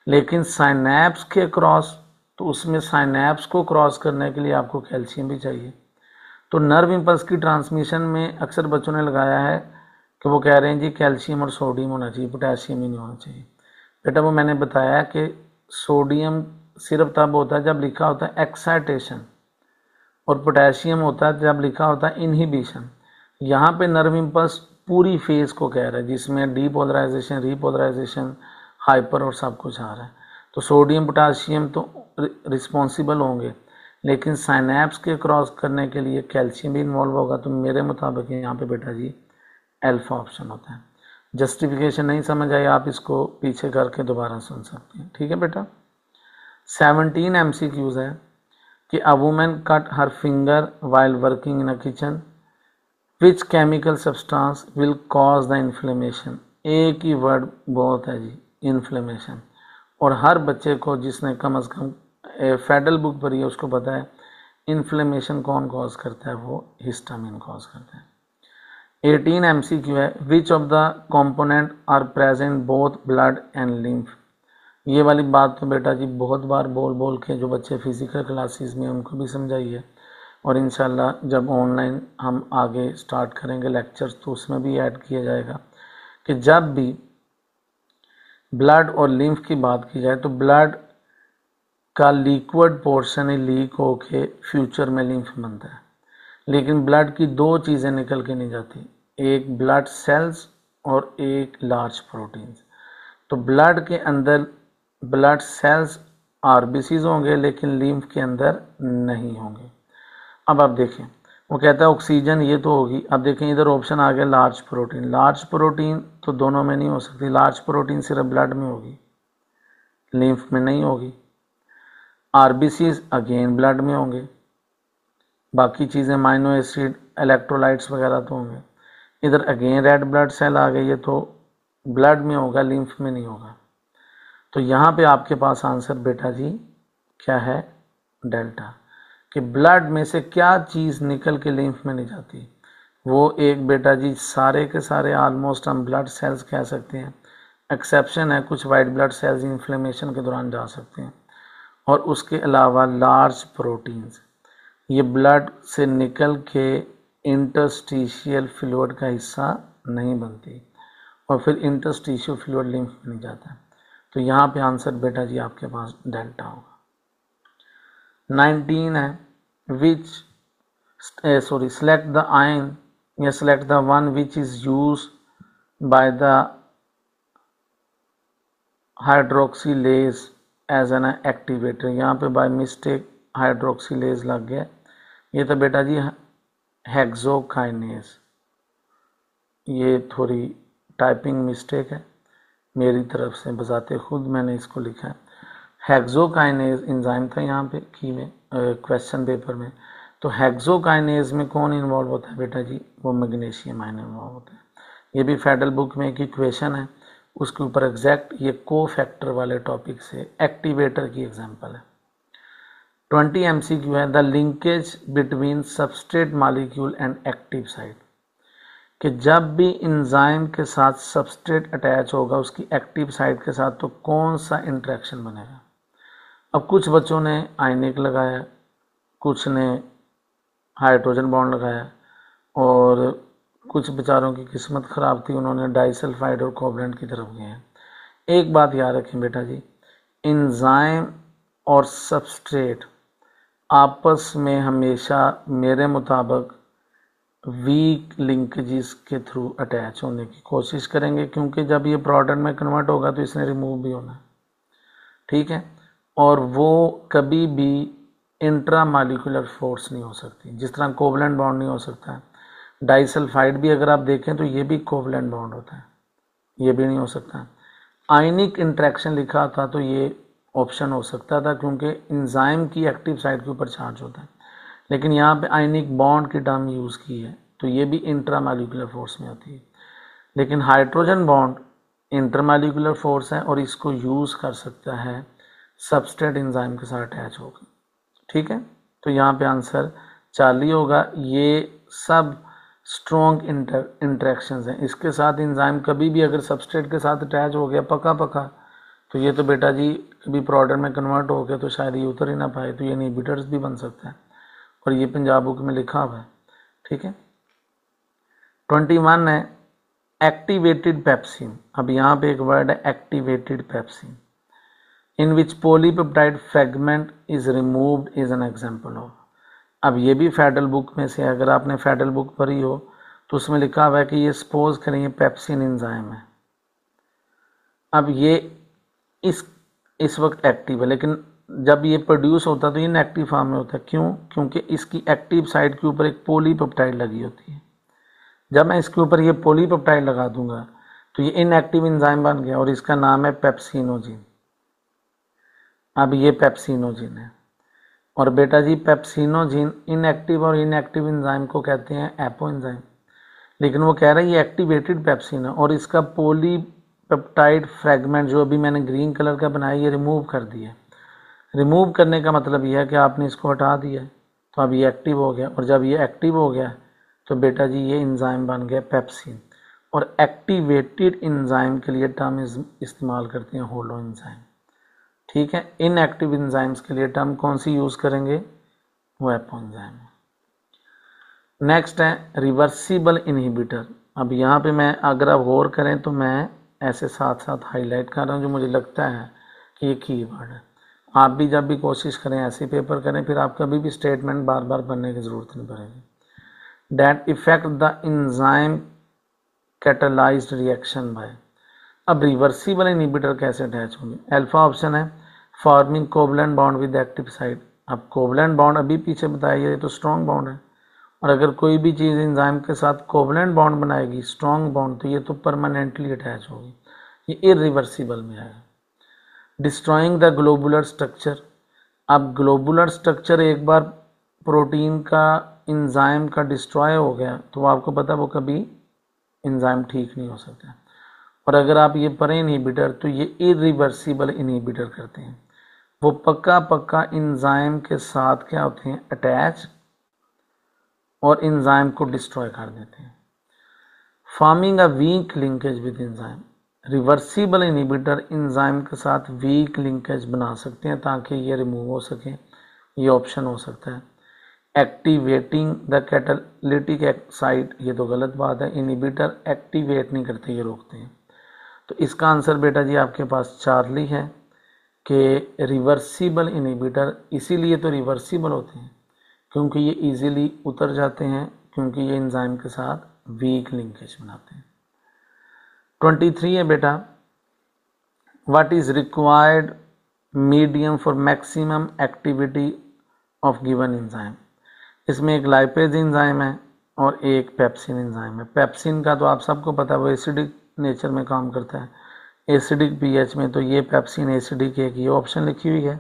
लेकिन साइनैप्स के क्रॉस, तो उसमें साइनैप्स को क्रॉस करने के लिए आपको कैल्शियम भी चाहिए। तो नर्व इम्पल्स की ट्रांसमिशन में अक्सर बच्चों ने लगाया है कि वो कह रहे हैं जी कैल्शियम और सोडियम होना चाहिए, पोटेशियम ही नहीं होना चाहिए। बेटा वो मैंने बताया कि सोडियम सिर्फ तब होता है जब लिखा होता है एक्साइटेशन, और पोटेशियम होता है जब लिखा होता है इनहिबिशन। यहाँ पे नर्व इम्पल्स पूरी फेज को कह रहा है जिसमें डीपोलराइजेशन, रीपोलराइजेशन, हाइपर और सब कुछ आ रहा है। तो सोडियम पोटेशियम तो रिस्पॉन्सिबल होंगे, लेकिन साइनैप्स के क्रॉस करने के लिए कैल्शियम भी इन्वॉल्व होगा। तो मेरे मुताबिक यहाँ पे बेटा जी अल्फा ऑप्शन होता है। जस्टिफिकेशन नहीं समझ आई आप इसको पीछे करके दोबारा सुन सकते हैं। ठीक है बेटा। 17 MCQs है कि a woman cut her finger while working in a kitchen, which chemical substance will cause the inflammation. एक ही वर्ड बहुत है जी, इन्फ्लेमेशन, और हर बच्चे को जिसने कम अज़ कम फेडरल बुक पढ़ी है उसको पता है इन्फ्लेमेशन कौन कॉज करता है, वो हिस्टामिन कॉज करता है। 18 MCQ है which of the component are present both blood and lymph. ये वाली बात तो बेटा जी बहुत बार बोल बोल के जो बच्चे फिजिकल क्लासेस में उनको भी समझाई है, और इंशाल्लाह जब ऑनलाइन हम आगे स्टार्ट करेंगे लेक्चर्स तो उसमें भी ऐड किया जाएगा कि जब भी ब्लड और लिम्फ की बात की जाए तो ब्लड का लिक्विड पोर्शन ही लीक होके फ्यूचर में लिम्फ बनता है, लेकिन ब्लड की दो चीज़ें निकल के नहीं जाती, एक ब्लड सेल्स और एक लार्ज प्रोटीन्स। तो ब्लड के अंदर ब्लड सेल्स आरबीसीज होंगे लेकिन लिम्फ के अंदर नहीं होंगे। अब आप देखें, वो कहता है ऑक्सीजन ये तो होगी। अब देखें इधर ऑप्शन आ गया लार्ज प्रोटीन। लार्ज प्रोटीन तो दोनों में नहीं हो सकती, लार्ज प्रोटीन सिर्फ ब्लड में होगी, लिम्फ में नहीं होगी। आरबीसीज अगेन ब्लड में होंगे, बाकी चीज़ें माइनो एसिड इलेक्ट्रोलाइट्स वगैरह तो होंगे। इधर अगेन रेड ब्लड सेल आ गई है तो ब्लड में होगा, लिम्फ में नहीं होगा। तो यहाँ पे आपके पास आंसर बेटा जी क्या है, डेल्टा। कि ब्लड में से क्या चीज़ निकल के लिम्फ में नहीं जाती, वो एक बेटा जी सारे के सारे ऑलमोस्ट हम ब्लड सेल्स कह सकते हैं। एक्सेप्शन है, कुछ वाइट ब्लड सेल्स इन्फ्लेमेशन के दौरान जा सकते हैं, और उसके अलावा लार्ज प्रोटीन्स ये ब्लड से निकल के इंटरस्टिशियल फ्लूइड का हिस्सा नहीं बनती, और फिर इंटरस्टिशियल फ्लूइड लिम्फ में नहीं जाता। तो यहाँ पे आंसर बेटा जी आपके पास डेल्टा होगा। 19 है, विच सेलेक्ट द आयन या select the one which is use by the hydroxylase as an activator. यहाँ पे बाय मिस्टेक हाइड्रोक्सीलेज लग गया, ये तो बेटा जी हेक्सोकाइनेज। ये थोड़ी टाइपिंग मिस्टेक है मेरी तरफ से, बजाते खुद मैंने इसको लिखा है। हेक्सोकाइनेज एंजाइम था यहाँ पे की में क्वेश्चन पेपर में। तो हेक्सोकाइनेज में कौन इन्वॉल्व होता है बेटा जी, वो मैग्नीशियम आयन इन्वॉल्व होता है। ये भी फेडरल बुक में एक इक्वेशन है, उसके ऊपर एग्जैक्ट ये को फैक्टर वाले टॉपिक से एक्टिवेटर की एग्जांपल है। 20 MCQ है, the linkage between substrate molecule and active site. कि जब भी एंजाइम के साथ सबस्ट्रेट अटैच होगा उसकी एक्टिव साइट के साथ तो कौन सा इंटरेक्शन बनेगा। अब कुछ बच्चों ने आयनिक लगाया, कुछ ने हाइड्रोजन बॉन्ड लगाया, और कुछ बेचारों की किस्मत ख़राब थी, उन्होंने डाइसल्फाइड और कोवलेंट की तरफ गए हैं। एक बात याद रखें बेटा जी, एंजाइम और सबस्ट्रेट आपस में हमेशा मेरे मुताबिक वीक लिंकेजेस के थ्रू अटैच होने की कोशिश करेंगे, क्योंकि जब ये प्रोडक्ट में कन्वर्ट होगा तो इसने रिमूव भी होना है, ठीक है। और वो कभी भी इंट्रा मालिकुलर फोर्स नहीं हो सकती, जिस तरह कोवलेंट बॉन्ड नहीं हो सकता है। डाइसल्फाइड भी अगर आप देखें तो ये भी कोवलेंट बॉन्ड होता है, ये भी नहीं हो सकता। आयनिक इंट्रैक्शन लिखा था तो ये ऑप्शन हो सकता था, क्योंकि एंजाइम की एक्टिव साइट के ऊपर चार्ज होता है, लेकिन यहाँ पे आयनिक बॉन्ड की टर्म यूज़ की है तो ये भी इंट्रामॉलिक्यूलर फोर्स में आती है। लेकिन हाइड्रोजन बॉन्ड इंटरमॉलिक्यूलर फोर्स है और इसको यूज़ कर सकता है सबस्ट्रेट एंजाइम के साथ अटैच होकर, ठीक है। तो यहाँ पे आंसर 40 होगा। ये सब स्ट्रॉन्ग इंटरेक्शंस हैं, इसके साथ एंजाइम कभी भी अगर सबस्ट्रेट के साथ अटैच हो गया पका पका तो ये तो बेटा जी कभी प्रोडक्ट में कन्वर्ट हो गया तो शायद ये उतर ही ना पाए, तो ये इनहिबिटर्स भी बन सकता है, और ये पंजाब बुक में लिखा हुआ है, ठीक है। 21 है, एक्टिवेटेड पेप्सिन। अब यहाँ पे एक वर्ड है activated pepsin, in which polypeptide fragment is removed is an example of. अब ये भी फेडरल बुक में से, अगर आपने फेडरल बुक पढ़ी हो तो उसमें लिखा हुआ है कि ये सपोज करें ये पेप्सिन एंजाइम है। अब ये इस वक्त एक्टिव है, लेकिन जब ये प्रोड्यूस होता है तो ये इनएक्टिव फॉर्म में होता है। क्यों? क्योंकि इसकी एक्टिव साइट के ऊपर एक पॉलीपेप्टाइड लगी होती है। जब मैं इसके ऊपर ये पॉलीपेप्टाइड लगा दूंगा तो ये इनएक्टिव एंजाइम बन गया और इसका नाम है पेप्सिनोजिन। अब ये पेप्सिनोजिन है, और बेटा जी पेप्सिनोजिन इनएक्टिव और इनएक्टिव एंजाइम को कहते हैं एपो एंजाइम, लेकिन वो कह रहा है ये एक्टिवेटेड पेप्सिन है और इसका पॉलीपेप्टाइड फ्रेगमेंट जो अभी मैंने ग्रीन कलर का बनाया ये रिमूव कर दिया। रिमूव करने का मतलब यह है कि आपने इसको हटा दिया तो अब ये एक्टिव हो गया, और जब ये एक्टिव हो गया तो बेटा जी ये एंजाइम बन गया पेप्सिन। और एक्टिवेटेड एंजाइम के लिए टर्म इस्तेमाल करते हैं होलो एंजाइम, ठीक है। इनएक्टिव एंजाइम्स के लिए टर्म कौन सी यूज़ करेंगे, वो एपो एंजाइम। नेक्स्ट है रिवर्सिबल इनहिबिटर। अब यहाँ पे मैं अगर आप गौर करें तो मैं ऐसे साथ साथ हाईलाइट कर रहा हूँ जो मुझे लगता है कि ये कीवर्ड है। आप भी जब भी कोशिश करें ऐसे पेपर करें, फिर आप कभी भी स्टेटमेंट बार बार पढ़ने की ज़रूरत नहीं पड़ेगी। That effect the enzyme catalysed reaction by. अब रिवर्सिबल इनहिबिटर कैसे अटैच होंगे? अल्फा ऑप्शन है forming covalent bond with active site. अब कोवलेंट बॉन्ड अभी पीछे बताया, ये तो स्ट्रॉन्ग बॉन्ड है, और अगर कोई भी चीज़ एंजाइम के साथ कोवलेंट बॉन्ड बनाएगी स्ट्रॉन्ग बॉन्ड, तो ये तो परमानेंटली अटैच होगी, ये इरिवर्सिबल में आएगा। Destroying the globular structure. अब ग्लोबुलर स्ट्रक्चर एक बार प्रोटीन का एंजाइम का डिस्ट्रॉय हो गया तो आपको पता वो कभी एंजाइम ठीक नहीं हो सकता। और अगर आप ये पढ़ें इनहिबिटर, तो ये इरिवर्सिबल इनहिबिटर करते हैं, वो पक्का एंजाइम के साथ क्या होते हैं, अटैच, और एंजाइम को डिस्ट्रॉय कर देते हैं। Forming a weak linkage with enzyme. Reversible inhibitor enzyme के साथ वीक लिंकेज बना सकते हैं ताकि ये रिमूव हो सके, ये ऑप्शन हो सकता है। एक्टिवेटिंग द कैटालिटिक साइट, ये तो गलत बात है, इनहिबिटर एक्टिवेट नहीं करते, ये रोकते हैं। तो इसका आंसर बेटा जी आपके पास चार्ली है कि रिवर्सिबल इनहिबिटर इसीलिए तो रिवर्सिबल होते हैं क्योंकि ये इजीली उतर जाते हैं, क्योंकि ये एंजाइम के साथ वीक लिंकेज बनाते हैं। 23 है बेटा, what is required medium for maximum activity of given enzyme. इसमें एक लाइपेज एंजाइम है और एक पेप्सिन एंजाइम है। पेप्सिन का तो आप सबको पता है, वो एसिडिक नेचर में काम करता है, एसिडिक पीएच में, तो ये पेप्सिन एसिडिक एक ये ऑप्शन लिखी हुई है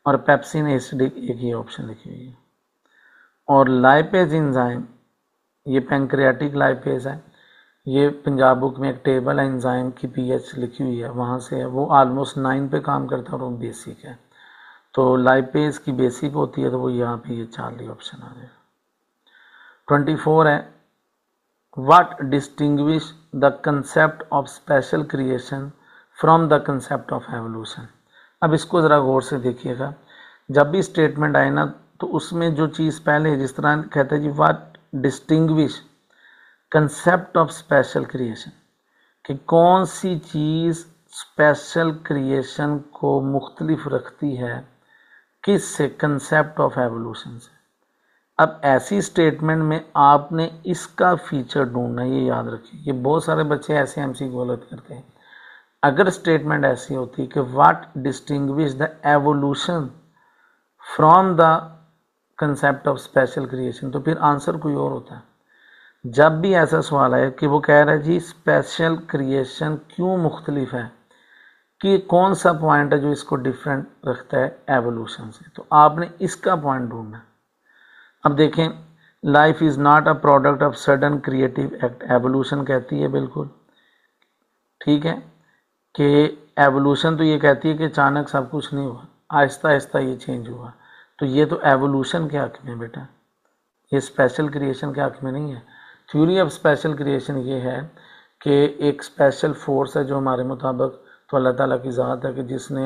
और पेप्सिन एसिडिक एक ये ऑप्शन लिखी हुई है। और लाइपेज एंजाइम ये पैंक्रियाटिक लाइपेज है, ये पंजाब बुक में एक टेबल है एंजाइम की पीएच लिखी हुई है, वहाँ से है, वो ऑलमोस्ट 9 पे काम करता है और वो बेसिक है। तो लाइपेज की बेसिक होती है, तो वो यहाँ पे ये चार्ली ऑप्शन आ जाएगा। 24 है, what distinguish the concept of special creation from the concept of evolution. अब इसको ज़रा गौर से देखिएगा, जब भी स्टेटमेंट आए ना तो उसमें जो चीज़ पहले जिस तरह कहते हैं जी what distinguish concept of special creation, कि कौन सी चीज़ स्पेशल क्रिएशन को मुख्तलिफ रखती है किस से, कंसेप्ट ऑफ एवोल्यूशन से। अब ऐसी स्टेटमेंट में आपने इसका फीचर ढूंढना, ये याद रखिए, ये बहुत सारे बच्चे ऐसे एमसीक्यू गलत करते हैं। अगर स्टेटमेंट ऐसी होती कि what distinguish the evolution from the concept of special creation, तो फिर आंसर कोई और होता है। जब भी ऐसा सवाल है कि वो कह रहा है जी स्पेशल क्रिएशन क्यों मुख्तलिफ है, कि कौन सा पॉइंट है जो इसको डिफरेंट रखता है एवोल्यूशन से, तो आपने इसका पॉइंट ढूंढना। अब देखें, life is not a product of sudden creative act, evolution कहती है बिल्कुल ठीक है कि एवोल्यूशन तो ये कहती है कि अचानक सब कुछ नहीं हुआ, आहिस्ता आहिस्ता ये चेंज हुआ, तो ये तो एवोल्यूशन के हक में बेटा, ये स्पेशल क्रिएशन के हक में नहीं है। थ्योरी ऑफ स्पेशल क्रिएशन ये है कि एक स्पेशल फोर्स है जो हमारे मुताबिक तो अल्लाह ताला की ज़ात है कि जिसने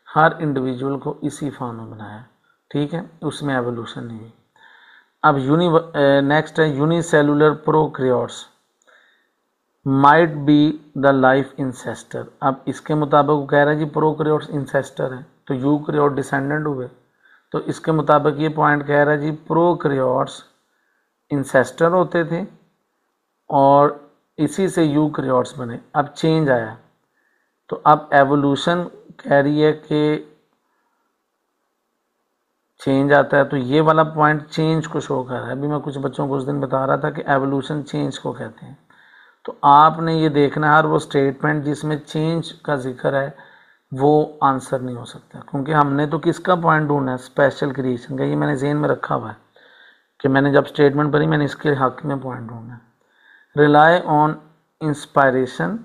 हर इंडिविजुअल को इसी फॉर्म में बनाया, ठीक है, उसमें एवोल्यूशन नहीं हुई। अब नेक्स्ट है unicellular prokaryotes might be the life ancestor. अब इसके मुताबिक वो कह रहा है जी प्रोकैरियोट्स इंसेस्टर है, तो यूकैरियोट डिसेंडेंट हुए, तो इसके मुताबिक ये पॉइंट कह रहा है जी प्रोकैरियोट्स इंसेस्टर होते थे और इसी से यूकैरियोट्स बने। अब चेंज आया, तो अब एवोल्यूशन कह रही है कि चेंज आता है, तो ये वाला पॉइंट चेंज को शो कर रहा है। अभी मैं कुछ बच्चों को उस दिन बता रहा था कि एवोल्यूशन चेंज को कहते हैं, तो आपने ये देखना है हर वो स्टेटमेंट जिसमें चेंज का जिक्र है वो आंसर नहीं हो सकता, क्योंकि हमने तो किसका पॉइंट ढूंढना है, स्पेशल क्रिएशन का। ये मैंने ज़हन में रखा हुआ है कि मैंने जब स्टेटमेंट पढ़ी मैंने इसके हक में पॉइंट ढूंढना है। Rely on inspiration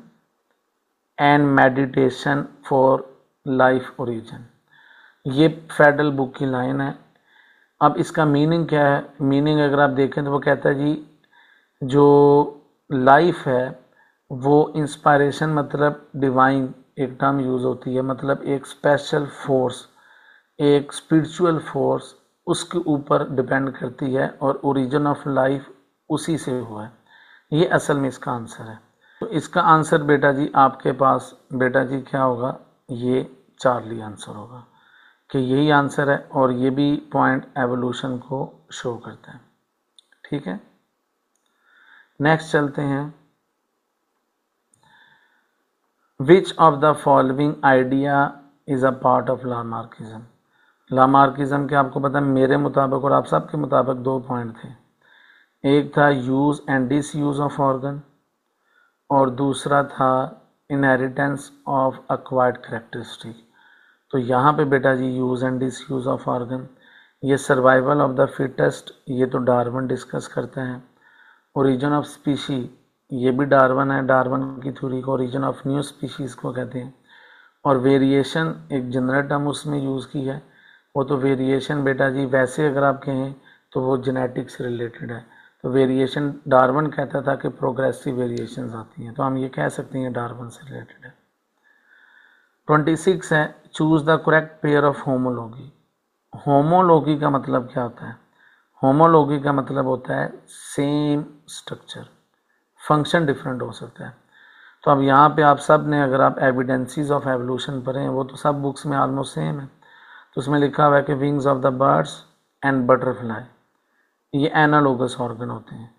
and meditation for life origin, ये फेडरल बुक की लाइन है। अब इसका मीनिंग क्या है, मीनिंग अगर आप देखें तो वो कहता है जी जो लाइफ है वो इंस्पायरेशन मतलब डिवाइन एक टर्म यूज़ होती है, मतलब एक स्पेशल फोर्स, एक स्पिरिचुअल फोर्स उसके ऊपर डिपेंड करती है और ओरिजिन ऑफ लाइफ उसी से हुआ है। ये असल में इसका आंसर है। तो इसका आंसर बेटा जी आपके पास बेटा जी क्या होगा, ये चार्ली आंसर होगा कि यही आंसर है, और ये भी पॉइंट एवोल्यूशन को शो करता है। ठीक है, नेक्स्ट चलते हैं। Which of the following idea is a part of Lamarckism. Lamarckism के आपको पता है मेरे मुताबिक और आप सबके मुताबिक 2 पॉइंट थे। एक था use and dish use of organ, और दूसरा था इनहेरिटेंस ऑफ एक्वायर्ड कैरेक्टरिस्टिक। तो यहाँ पे बेटा जी use and dish use of ऑर्गन, ये सर्वाइवल ऑफ द फिटेस्ट, ये तो डार्विन डिस्कस करते हैं। ओरिजिन ऑफ स्पीशी, ये भी डार्विन है, डार्विन की थ्योरी को ओरिजिन ऑफ न्यू स्पीशीज़ को कहते हैं। और वेरिएशन एक जनरल टर्म उसमें यूज़ की है, वो तो वेरिएशन बेटा जी वैसे अगर आप कहें तो वो जेनेटिक्स से रिलेटेड है। तो वेरिएशन डार्विन कहता था कि प्रोग्रेसिव वेरिएशंस आती हैं, तो हम ये कह सकते हैं डार्विन से रिलेटेड है। 26 है choose the correct pair of homology. Homology का मतलब क्या होता है? होमोलॉगी का मतलब होता है सेम स्ट्रक्चर, फंक्शन डिफरेंट हो सकता है। तो अब यहाँ पे आप सब ने अगर आप एविडेंसीज ऑफ एवोल्यूशन पढ़े हैं, वो तो सब बुक्स में ऑलमोस्ट सेम है। तो उसमें लिखा हुआ है कि wings of the birds and butterfly ये एनालोगस ऑर्गन होते हैं।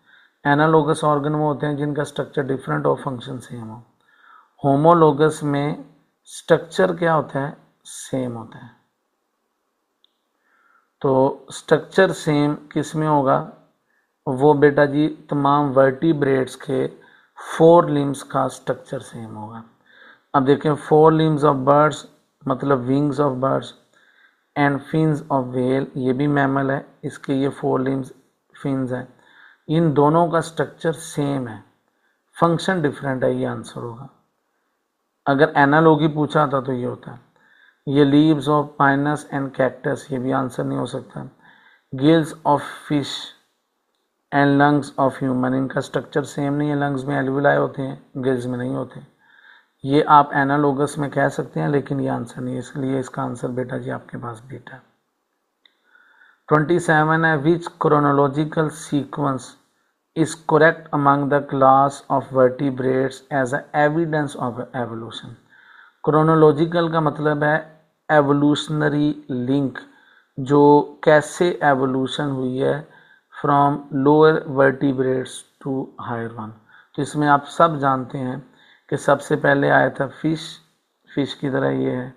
एनालोगस ऑर्गन वो होते हैं जिनका स्ट्रक्चर डिफरेंट और फंक्शन सेम हो। होमोलोगस में स्ट्रक्चर क्या होता है? सेम होता है। तो स्ट्रक्चर सेम किस में होगा? वो बेटा जी तमाम वर्टिब्रेट्स के 4 लिम्स का स्ट्रक्चर सेम होगा। अब देखें 4 लिम्स ऑफ बर्ड्स मतलब wings of birds and fins of whale, ये भी मैमल है, इसके ये 4 लिम्स फिन्स हैं। इन दोनों का स्ट्रक्चर सेम है, फंक्शन डिफरेंट है, ये आंसर होगा। अगर एनालॉगी पूछा था तो ये होता है। ये leaves of Pinus and cactus, ये भी आंसर नहीं हो सकता। Gills of fish and lungs of human, इनका स्ट्रक्चर सेम नहीं है। लंग्स में एल्विलाई होते हैं, गिल्स में नहीं होते। ये आप एनालोगस में कह सकते हैं, लेकिन ये आंसर नहीं है, इसलिए इसका आंसर बेटा जी आपके पास बीटा। 27 है which chronological sequence is correct among the class of vertebrates as a evidence of evolution। Chronological का मतलब है एवोल्यूशनरी लिंक, जो कैसे एवोल्यूशन हुई है from lower vertebrates to higher one. तो इसमें आप सब जानते हैं कि सबसे पहले आया था फिश की तरह ये है,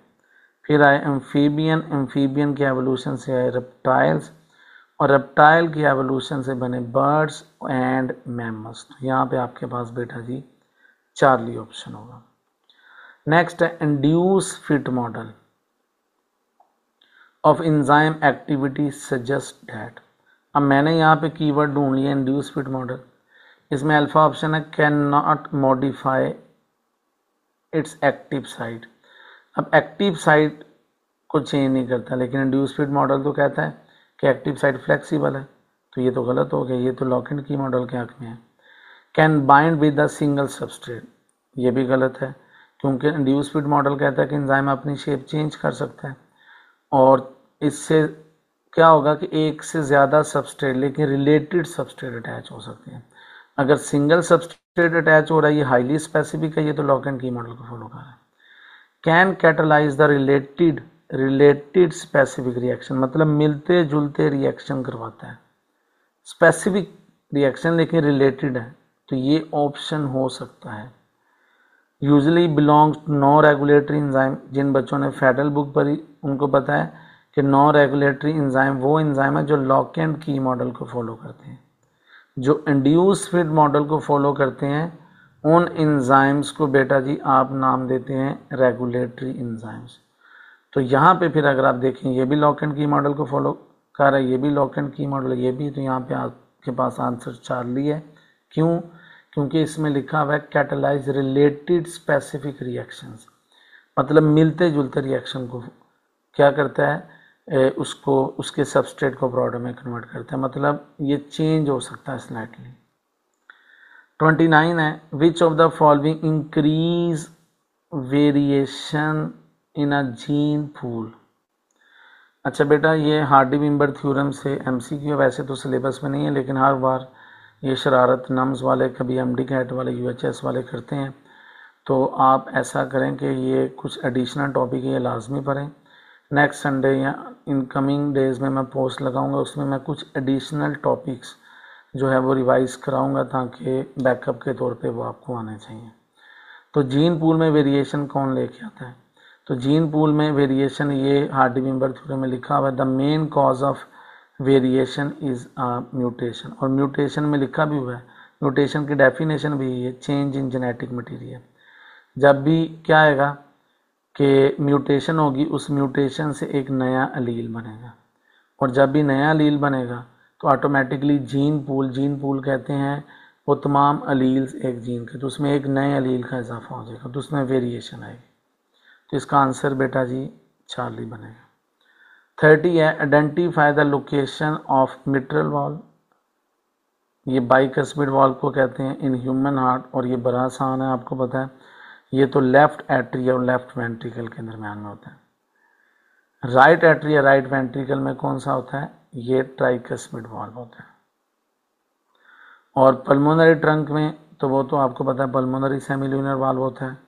फिर आए एम्फीबियन की एवोल्यूशन से आए रेप्टाइल्स, और रेप्टाइल की एवोल्यूशन से बने बर्ड्स एंड मैमल्स। तो यहाँ पे आपके पास बेटा जी चार्ली ऑप्शन होगा। नेक्स्ट है induce fit model of enzyme activity suggest that. अब मैंने यहाँ पे कीवर्ड ढूंढ लिया इंड्यूस फिट मॉडल। इसमें अल्फा ऑप्शन है can not modify it's active site. अब एक्टिव साइट को चेंज नहीं करता, लेकिन इंड्यूस फिट मॉडल तो कहता है कि एक्टिव साइट फ्लेक्सिबल है, तो ये तो गलत हो गया, ये तो लॉक एंड की मॉडल के हक में है। Can bind with a single substrate, ये भी गलत है, क्योंकि इंड्यूस फिट मॉडल कहता है कि एंजाइम अपनी शेप चेंज कर सकता है, और इससे क्या होगा कि एक से ज़्यादा सबस्ट्रेट लेकिन रिलेटेड सबस्ट्रेट अटैच हो सकते हैं। अगर सिंगल सबस्ट्रेट अटैच हो रहा है, ये हाईली स्पेसिफिक है, ये तो लॉक एंड की मॉडल को फॉलो कर रहा है। Can catalyse the related specific reaction, मतलब मिलते जुलते रिएक्शन करवाता है। स्पेसिफिक रिएक्शन लेकिन रिलेटेड है, तो ये ऑप्शन हो सकता है। Usually belongs to non regulatory enzyme, जिन बच्चों ने फेडरल बुक पढ़ी उनको पता है कि नॉन रेगुलेटरी एंजाइम वो एंजाइम है जो लॉक एंड की मॉडल को फॉलो करते हैं। जो इंड्यूस फिट मॉडल को फॉलो करते हैं उन एंजाइम्स को बेटा जी आप नाम देते हैं रेगुलेटरी एंजाइम्स। तो यहाँ पे फिर अगर आप देखें ये भी लॉक एंड की मॉडल को फॉलो कर रहा है, ये भी लॉक एंड की मॉडल, ये भी, तो यहाँ पे आपके पास आंसर चार्ली है। क्यों? क्योंकि इसमें लिखा हुआ है कैटलाइज रिलेटेड स्पेसिफिक रिएक्शंस, मतलब मिलते जुलते रिएक्शन को क्या करता है, उसको उसके सबस्ट्रेट को प्रोडक्ट में कन्वर्ट करता है, मतलब ये चेंज हो सकता है स्लाइटली। 29 है which of the following increase variation in a gene pool. अच्छा बेटा, ये हार्डी विम्बर थ्योरम से एमसीक्यू, वैसे तो सिलेबस में नहीं है लेकिन हर बार ये शरारत नम्स वाले, कभी एमडी कैट वाले, यूएचएस वाले करते हैं। तो आप ऐसा करें कि ये कुछ एडिशनल टॉपिक है, ये लाजमी पढ़ें। नेक्स्ट संडे या इन कमिंग डेज़ में मैं पोस्ट लगाऊंगा, उसमें मैं कुछ एडिशनल टॉपिक्स जो है वो रिवाइज कराऊंगा ताकि बैकअप के तौर पे वो आपको आने चाहिए। तो जीन पूल में वेरिएशन कौन लेके आता है? तो जीन पूल में वेरिएशन ये हार्डी-वेबर थ्योरम में लिखा हुआ है, the main cause of variation is mutation. और म्यूटेशन में लिखा भी हुआ है, म्यूटेशन की डेफिनेशन भी है चेंज इन जेनेटिक मटेरियल। जब भी क्या आएगा कि म्यूटेशन होगी, उस म्यूटेशन से एक नया अलील बनेगा, और जब भी नया अलील बनेगा तो ऑटोमेटिकली जीन पूल कहते हैं वो तमाम अलील्स एक जीन के, तो उसमें एक नए अलील का इजाफा हो जाएगा, तो उसमें वेरिएशन आएगी। तो इसका आंसर बेटा जी चार्ली बनेगा। 30 है identify the location of mitral valve. ये बाइकस्पिड वॉल को कहते हैं इन ह्यूमन हार्ट, और ये बड़ा आसान है, आपको पता है। ये तो लेफ्ट एट्रिया और लेफ्ट वेंट्रिकल के दरम्यान में होता है। राइट एट्रिया राइट वेंट्रिकल में कौन सा होता है? ये ट्राइकस्पिड वॉल्व होता है। और पल्मोनरी ट्रंक में तो वो तो आपको पता है पल्मोनरी सेमिल्यूनर वाल्व होता है,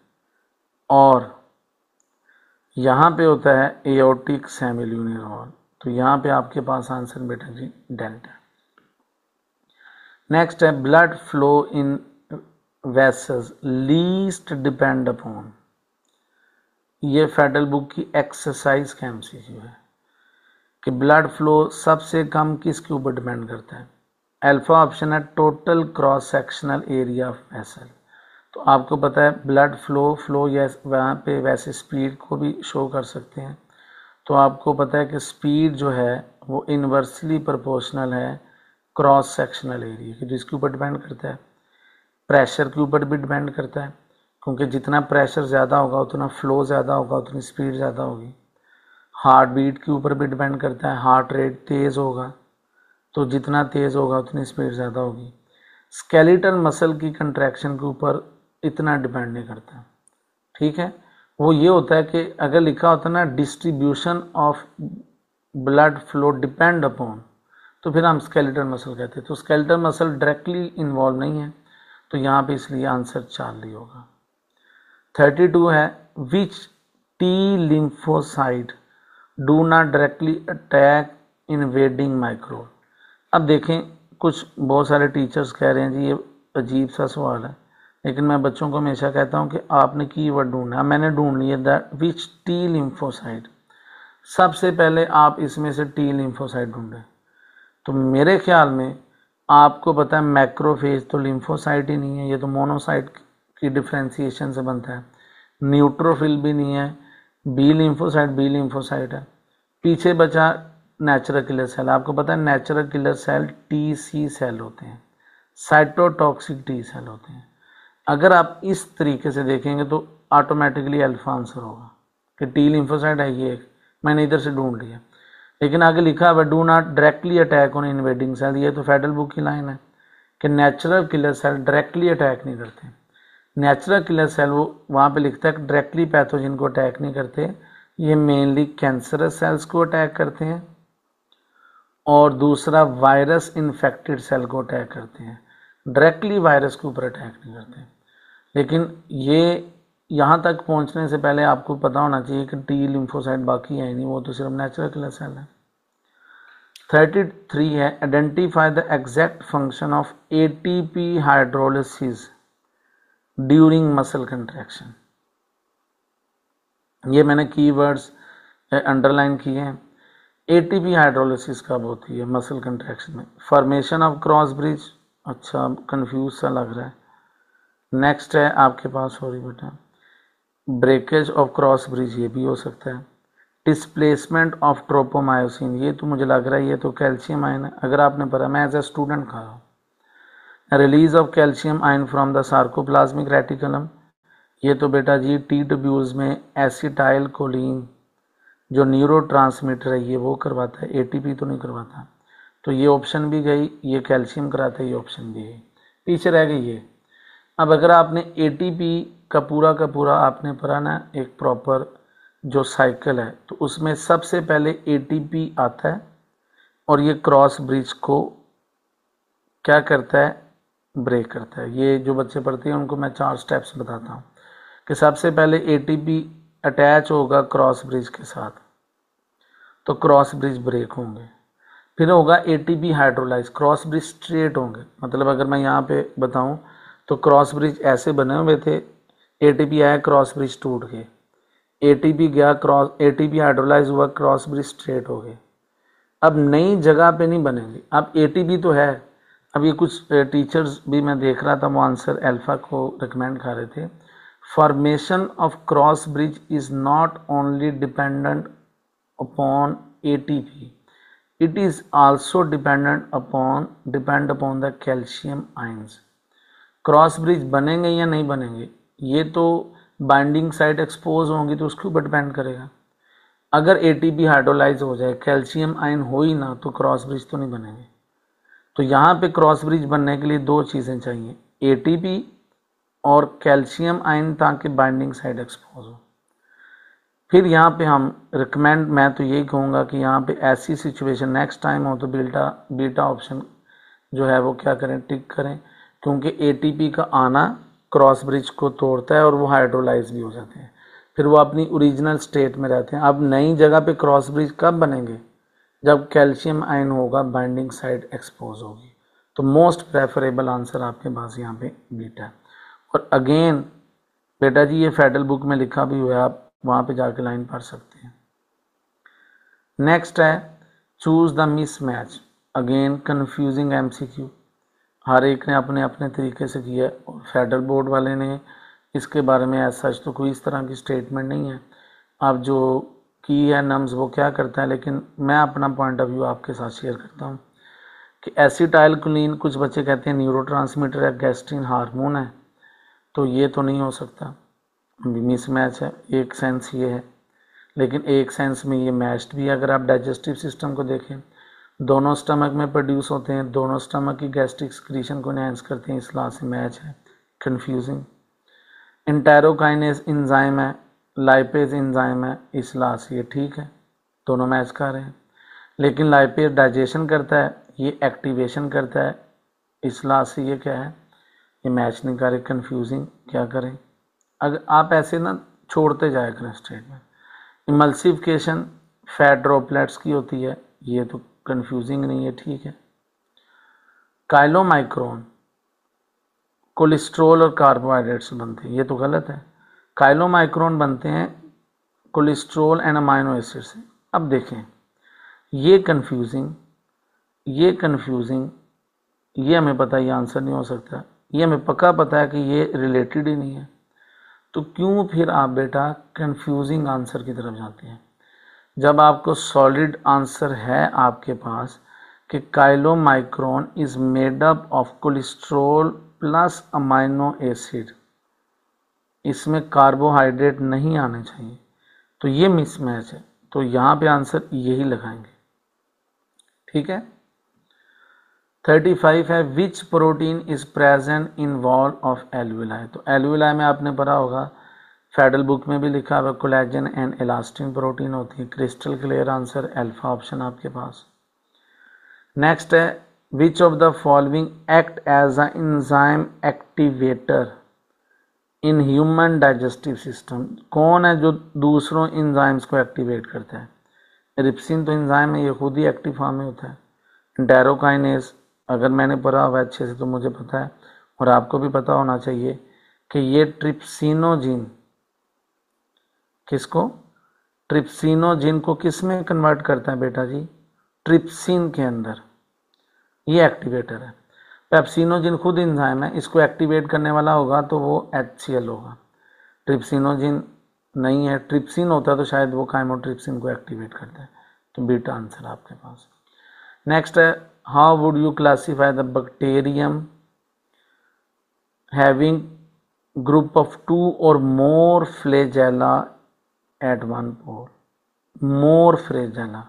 और यहाँ पे होता है एओर्टिक सेमिल्यूनर वाल्व। तो यहाँ पे आपके पास आंसर बेटा जी डेल्टा। नेक्स्ट है blood flow in vessels least depend upon. ये फेडरल बुक की एक्सरसाइज का एमसीक्यू है कि ब्लड फ्लो सबसे कम किसके ऊपर डिपेंड करता है। अल्फा ऑप्शन है total cross sectional area of vessel. तो आपको पता है ब्लड फ्लो यस वहाँ पे वैसे स्पीड को भी शो कर सकते हैं। तो आपको पता है कि स्पीड जो है वो इन्वर्सली प्रोपोर्शनल है क्रॉस सेक्शनल एरिया की, जिसके ऊपर डिपेंड करता है। प्रेशर के ऊपर भी डिपेंड करता है, क्योंकि जितना प्रेशर ज़्यादा होगा उतना फ्लो ज़्यादा होगा, उतनी स्पीड ज़्यादा होगी। हार्ट बीट के ऊपर भी डिपेंड करता है, हार्ट रेट तेज़ होगा तो जितना तेज़ होगा उतनी स्पीड ज़्यादा होगी। स्केलेटल मसल की कंट्रैक्शन के ऊपर इतना डिपेंड नहीं करता, ठीक है। वो ये होता है कि अगर लिखा होता है ना distribution of blood flow depend upon, तो फिर हम स्केलेटल मसल कहते हैं। तो स्केलेटल मसल डायरेक्टली इन्वॉल्व नहीं है, तो यहाँ पे इसलिए आंसर चार्ली होगा। 32 है which T lymphocyte do not directly attack invading microbe. अब देखें कुछ बहुत सारे टीचर्स कह रहे हैं जी ये अजीब सा सवाल है, लेकिन मैं बच्चों को हमेशा कहता हूँ कि आपने कीवर्ड ढूंढना है। मैंने ढूंढ लिया दैट विच टी लिम्फोसाइट। सबसे पहले आप इसमें से टी लिम्फोसाइट ढूंढें। तो मेरे ख्याल में आपको पता है मैक्रोफेज तो लिम्फोसाइट ही नहीं है, ये तो मोनोसाइट की डिफ्रेंसिएशन से बनता है। न्यूट्रोफिल भी नहीं है, बी लिम्फोसाइट है। पीछे बचा नेचुरल किलर सेल। आपको पता है natural killer cell TC cell होते हैं, साइटोटॉक्सिक टी सेल होते हैं। अगर आप इस तरीके से देखेंगे तो ऑटोमेटिकली अल्फा आंसर होगा कि टी लिम्फोसाइट है ये, मैंने इधर से ढूंढ लिया। लेकिन आगे लिखा है do not directly attack on invading cell. ये तो फेडरल बुक की लाइन है कि natural killer cell directly attack नहीं करते। नेचुरल किलर सेल वो वहाँ पे लिखता है कि डायरेक्टली पैथोजन को अटैक नहीं करते, ये मेनली कैंसरस सेल्स को अटैक करते हैं, और दूसरा वायरस इन्फेक्टेड सेल को अटैक करते हैं। डायरेक्टली वायरस के ऊपर अटैक नहीं करते। लेकिन ये यहाँ तक पहुँचने से पहले आपको पता होना चाहिए कि टी लिम्फोसाइट बाकी है नहीं, वो तो सिर्फ नेचुरल किलर सेल है। 33 है identify the exact function of ATP hydrolysis during muscle contraction. ये मैंने कीवर्ड्स अंडरलाइन किए हैं। एटीपी हाइड्रोलिसिस कब होती है? मसल कंट्रैक्शन में। फॉर्मेशन ऑफ क्रॉस ब्रिज, अच्छा कंफ्यूज सा लग रहा है। नेक्स्ट है आपके पास, सॉरी बेटा, ब्रेकेज ऑफ क्रॉस ब्रिज, ये भी हो सकता है। डिस्प्लेसमेंट ऑफ ट्रोपोमायोसिन, ये तो मुझे लग रहा है ये तो कैल्शियम आयन है, अगर आपने पढ़ा, मैं एज ए स्टूडेंट खा रहा हूँ। Release of calcium ion from the sarcoplasmic reticulum, ये तो बेटा जी टी ट्यूब्यूल्स में एसिटाइल कोलिन जो न्यूरोट्रांसमीटर है ये वो करवाता है, एटीपी तो नहीं करवाता। तो ये ऑप्शन भी गई, ये कैल्शियम कराता है, ये ऑप्शन भी गई, पीछे रह गई ये। अब अगर आपने एटीपी का पूरा आपने पढ़ा ना एक प्रॉपर जो साइकिल है, तो उसमें सबसे पहले एटीपी आता है और ये क्रॉस ब्रिज को क्या करता है, ब्रेक करता है। ये जो बच्चे पढ़ते हैं उनको मैं 4 स्टेप्स बताता हूँ कि सबसे पहले एटीपी अटैच होगा क्रॉस ब्रिज के साथ, तो क्रॉस ब्रिज ब्रेक होंगे। फिर होगा ATP hydrolyse, cross bridge straight होंगे। मतलब अगर मैं यहाँ पे बताऊँ तो क्रॉस ब्रिज ऐसे बने हुए थे, एटीपी आया, क्रॉस ब्रिज टूट गए, एटीपी गया, क्रॉस एटीपी हाइड्रोलाइज हुआ, क्रॉस ब्रिज स्ट्रेट हो गए। अब नई जगह पे नहीं बनेंगे। अब एटीपी तो है। अब ये कुछ टीचर्स भी मैं देख रहा था वो आंसर अल्फा को रिकमेंड कर रहे थे। Formation of cross bridge is not only dependent upon ATP, it is also depend upon the calcium ions। Cross bridge बनेंगे या नहीं बनेंगे ये तो बाइंडिंग साइट एक्सपोज होंगी तो उसके ऊपर डिपेंड करेगा। अगर एटीपी हाइड्रोलाइज हो जाए, कैल्शियम आयन हो ही ना, तो क्रॉस ब्रिज तो नहीं बनेंगे। तो यहाँ पे क्रॉस ब्रिज बनने के लिए 2 चीज़ें चाहिए, एटीपी और कैल्शियम आयन, ताकि बाइंडिंग साइट एक्सपोज हो। फिर यहाँ पे हम रिकमेंड, मैं तो यही कहूँगा कि यहाँ पे ऐसी सिचुएशन नेक्स्ट टाइम हो तो बीटा ऑप्शन जो है वो क्या करें, टिक करें, क्योंकि एटीपी का आना क्रॉस ब्रिज को तोड़ता है और वो हाइड्रोलाइज भी हो जाते हैं, फिर वो अपनी ओरिजिनल स्टेट में रहते हैं। अब नई जगह पे क्रॉस ब्रिज कब बनेंगे, जब कैल्शियम आयन होगा, बाइंडिंग साइट एक्सपोज होगी। तो मोस्ट प्रेफरेबल आंसर आपके पास यहाँ पे बीटा है। और अगेन बेटा जी ये फेडरल बुक में लिखा भी हुआ है, आप वहाँ पे जाके लाइन पढ़ सकते हैं। नेक्स्ट है choose the mismatch, again confusing MCQ, हर एक ने अपने अपने तरीके से किया और फेडरल बोर्ड वाले ने इसके बारे में ऐसा सच तो कोई इस तरह की स्टेटमेंट नहीं है। अब जो की है नम्स वो क्या करता है, लेकिन मैं अपना पॉइंट ऑफ व्यू आपके साथ शेयर करता हूँ कि एसिटाइलकोलिन, कुछ बच्चे कहते हैं न्यूरोट्रांसमीटर या गैस्ट्रिन हार्मोन है, तो ये तो नहीं हो सकता, मिसमैच है। एक सेंस ये है, लेकिन एक सेंस में ये मैच्ड भी है। अगर आप डाइजेस्टिव सिस्टम को देखें, दोनों स्टमक में प्रोड्यूस होते हैं, दोनों स्टमक की गैस्ट्रिक एक्सक्रीशन को एनहांस करते हैं, इस लिहाज से मैच है। कंफ्यूजिंग, एंटेरोकाइनेज एंजाइम है, लाइपेज एंजाइम है, इस लिहाज से ये ठीक है, दोनों मैच कर रहे हैं। लेकिन लाइपेज डाइजेशन करता है, ये एक्टिवेशन करता है, इस लिहाज से ये क्या है, ये मैच नहीं कर रहे। कंफ्यूजिंग, क्या करें, अगर आप ऐसे ना छोड़ते जाए करें स्टेटमेंट। इमल्सिफिकेशन फैट ड्रॉपलेट्स की होती है, ये तो कंफ्यूजिंग नहीं है, ठीक है। काइलोमाइक्रोन कोलेस्ट्रॉल और कार्बोहाइड्रेट्स बनते हैं, ये तो गलत है। काइलोमाइक्रोन बनते हैं कोलेस्ट्रॉल एंड अमाइनो एसिड से। अब देखें ये कंफ्यूजिंग, ये हमें पता है ये आंसर नहीं हो सकता, ये हमें पक्का पता है कि ये रिलेटेड ही नहीं है, तो क्यों फिर आप बेटा कंफ्यूजिंग आंसर की तरफ जाते हैं, जब आपको सॉलिड आंसर है आपके पास कि chylomicron is made up of cholesterol plus amino acid, इसमें कार्बोहाइड्रेट नहीं आने चाहिए, तो ये मिसमैच है। तो यहाँ पे आंसर यही लगाएंगे, ठीक है। 35 है विच protein is present in wall of alveoli. तो एल्वुलाई में आपने पढ़ा होगा, फेडरल बुक में भी लिखा हुआ कोलेजन एंड इलास्टिन प्रोटीन होती है। Crystal clear answer alpha option आपके पास। नेक्स्ट है which of the following act as a enzyme activator in human digestive system. कौन है जो दूसरों एंजाइम्स को एक्टिवेट करता है। रिप्सिन तो एंजाइम है, ये खुद ही एक्टिव फॉर्म में होता है। एंटेरोकाइनेज अगर मैंने पढ़ा हुआ अच्छे से तो मुझे पता है और आपको भी पता होना चाहिए कि ये ट्रिप्सिनोजिन, किसको, ट्रिप्सिनोजिन को किस में कन्वर्ट करता है बेटा जी, ट्रिप्सिन के अंदर, ये एक्टिवेटर है। पेप्सिनोजिन खुद एंजाइम है, इसको एक्टिवेट करने वाला होगा तो वो HCl होगा। ट्रिप्सिनोजिन नहीं है, ट्रिप्सिन होता है तो शायद वो काइमोट्रिप्सिन को एक्टिवेट करता है, तो बीटा आंसर आपके पास। नेक्स्ट है how would you classify the bacterium having group of 2 और मोर फ्लैजेला एट वन पोल। मोर फ्लैजेला,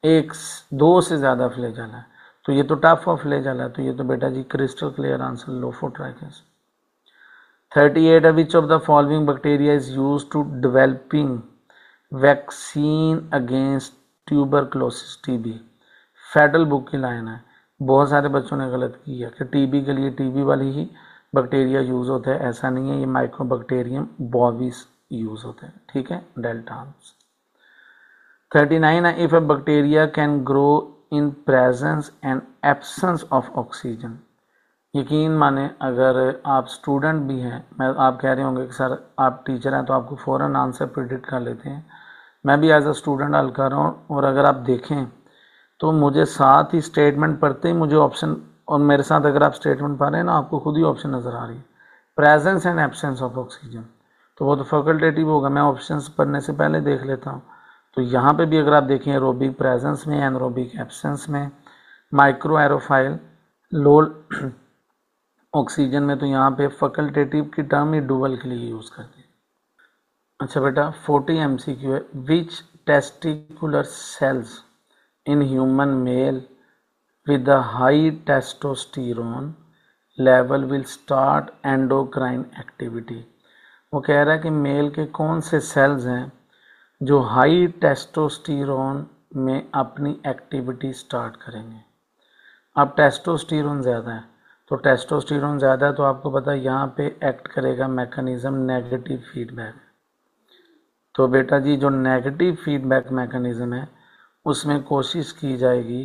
1-2 से ज़्यादा फ्लैजेला, तो ये तो टफ ऑफ फ्लैजेला, तो ये तो बेटा जी क्रिस्टल क्लियर आंसर लोफोट्राइकस। 38 है which of the following bacteria is use to developing vaccine against tuberculosis TB। Federal book की लाइन है, बहुत सारे बच्चों ने गलत किया कि टीबी के लिए टीबी वाली ही बैक्टीरिया यूज़ होता है, ऐसा नहीं है, ये माइक्रोबैक्टीरियम बोविस यूज़ होता है, ठीक है। डेल्टा 39 है, if A bacteria can grow in presence and absence of oxygen. यकीन माने अगर आप स्टूडेंट भी हैं, मैं आप कह रहे होंगे कि सर आप टीचर हैं तो आपको फ़ौरन आंसर प्रिडिक्ट कर लेते हैं, मैं भी एज अ स्टूडेंट हल कर रहा हूँ। और अगर आप देखें तो मुझे साथ ही स्टेटमेंट पढ़ते ही मुझे ऑप्शन, और मेरे साथ अगर आप स्टेटमेंट पढ़ रहे हैं ना, आपको खुद ही ऑप्शन नज़र आ रही है, presence and absence of oxygen, तो वो तो फैकल्टेटिव होगा, मैं ऑप्शंस पढ़ने से पहले देख लेता हूँ। तो यहाँ पे भी अगर आप देखें एरोबिक प्रेजेंस में, एनरोबिक एब्सेंस में, माइक्रो एरोफाइल लो ऑक्सीजन में, तो यहाँ पे फैकल्टेटिव की टर्म ही डुअल के लिए यूज़ करते हैं। अच्छा बेटा 40 MCQ है, which testicular cells in human male with a high testosterone level will start endocrine activity। वो कह रहा है कि मेल के कौन से सेल्स हैं जो हाई टेस्टोस्टेरोन में अपनी एक्टिविटी स्टार्ट करेंगे। अब टेस्टोस्टेरोन ज़्यादा है, तो टेस्टोस्टेरोन ज़्यादा है तो आपको पता है यहाँ पे एक्ट करेगा मैकेनिज़्म नेगेटिव फीडबैक। तो बेटा जी जो नेगेटिव फीडबैक मैकेनिज़्म है उसमें कोशिश की जाएगी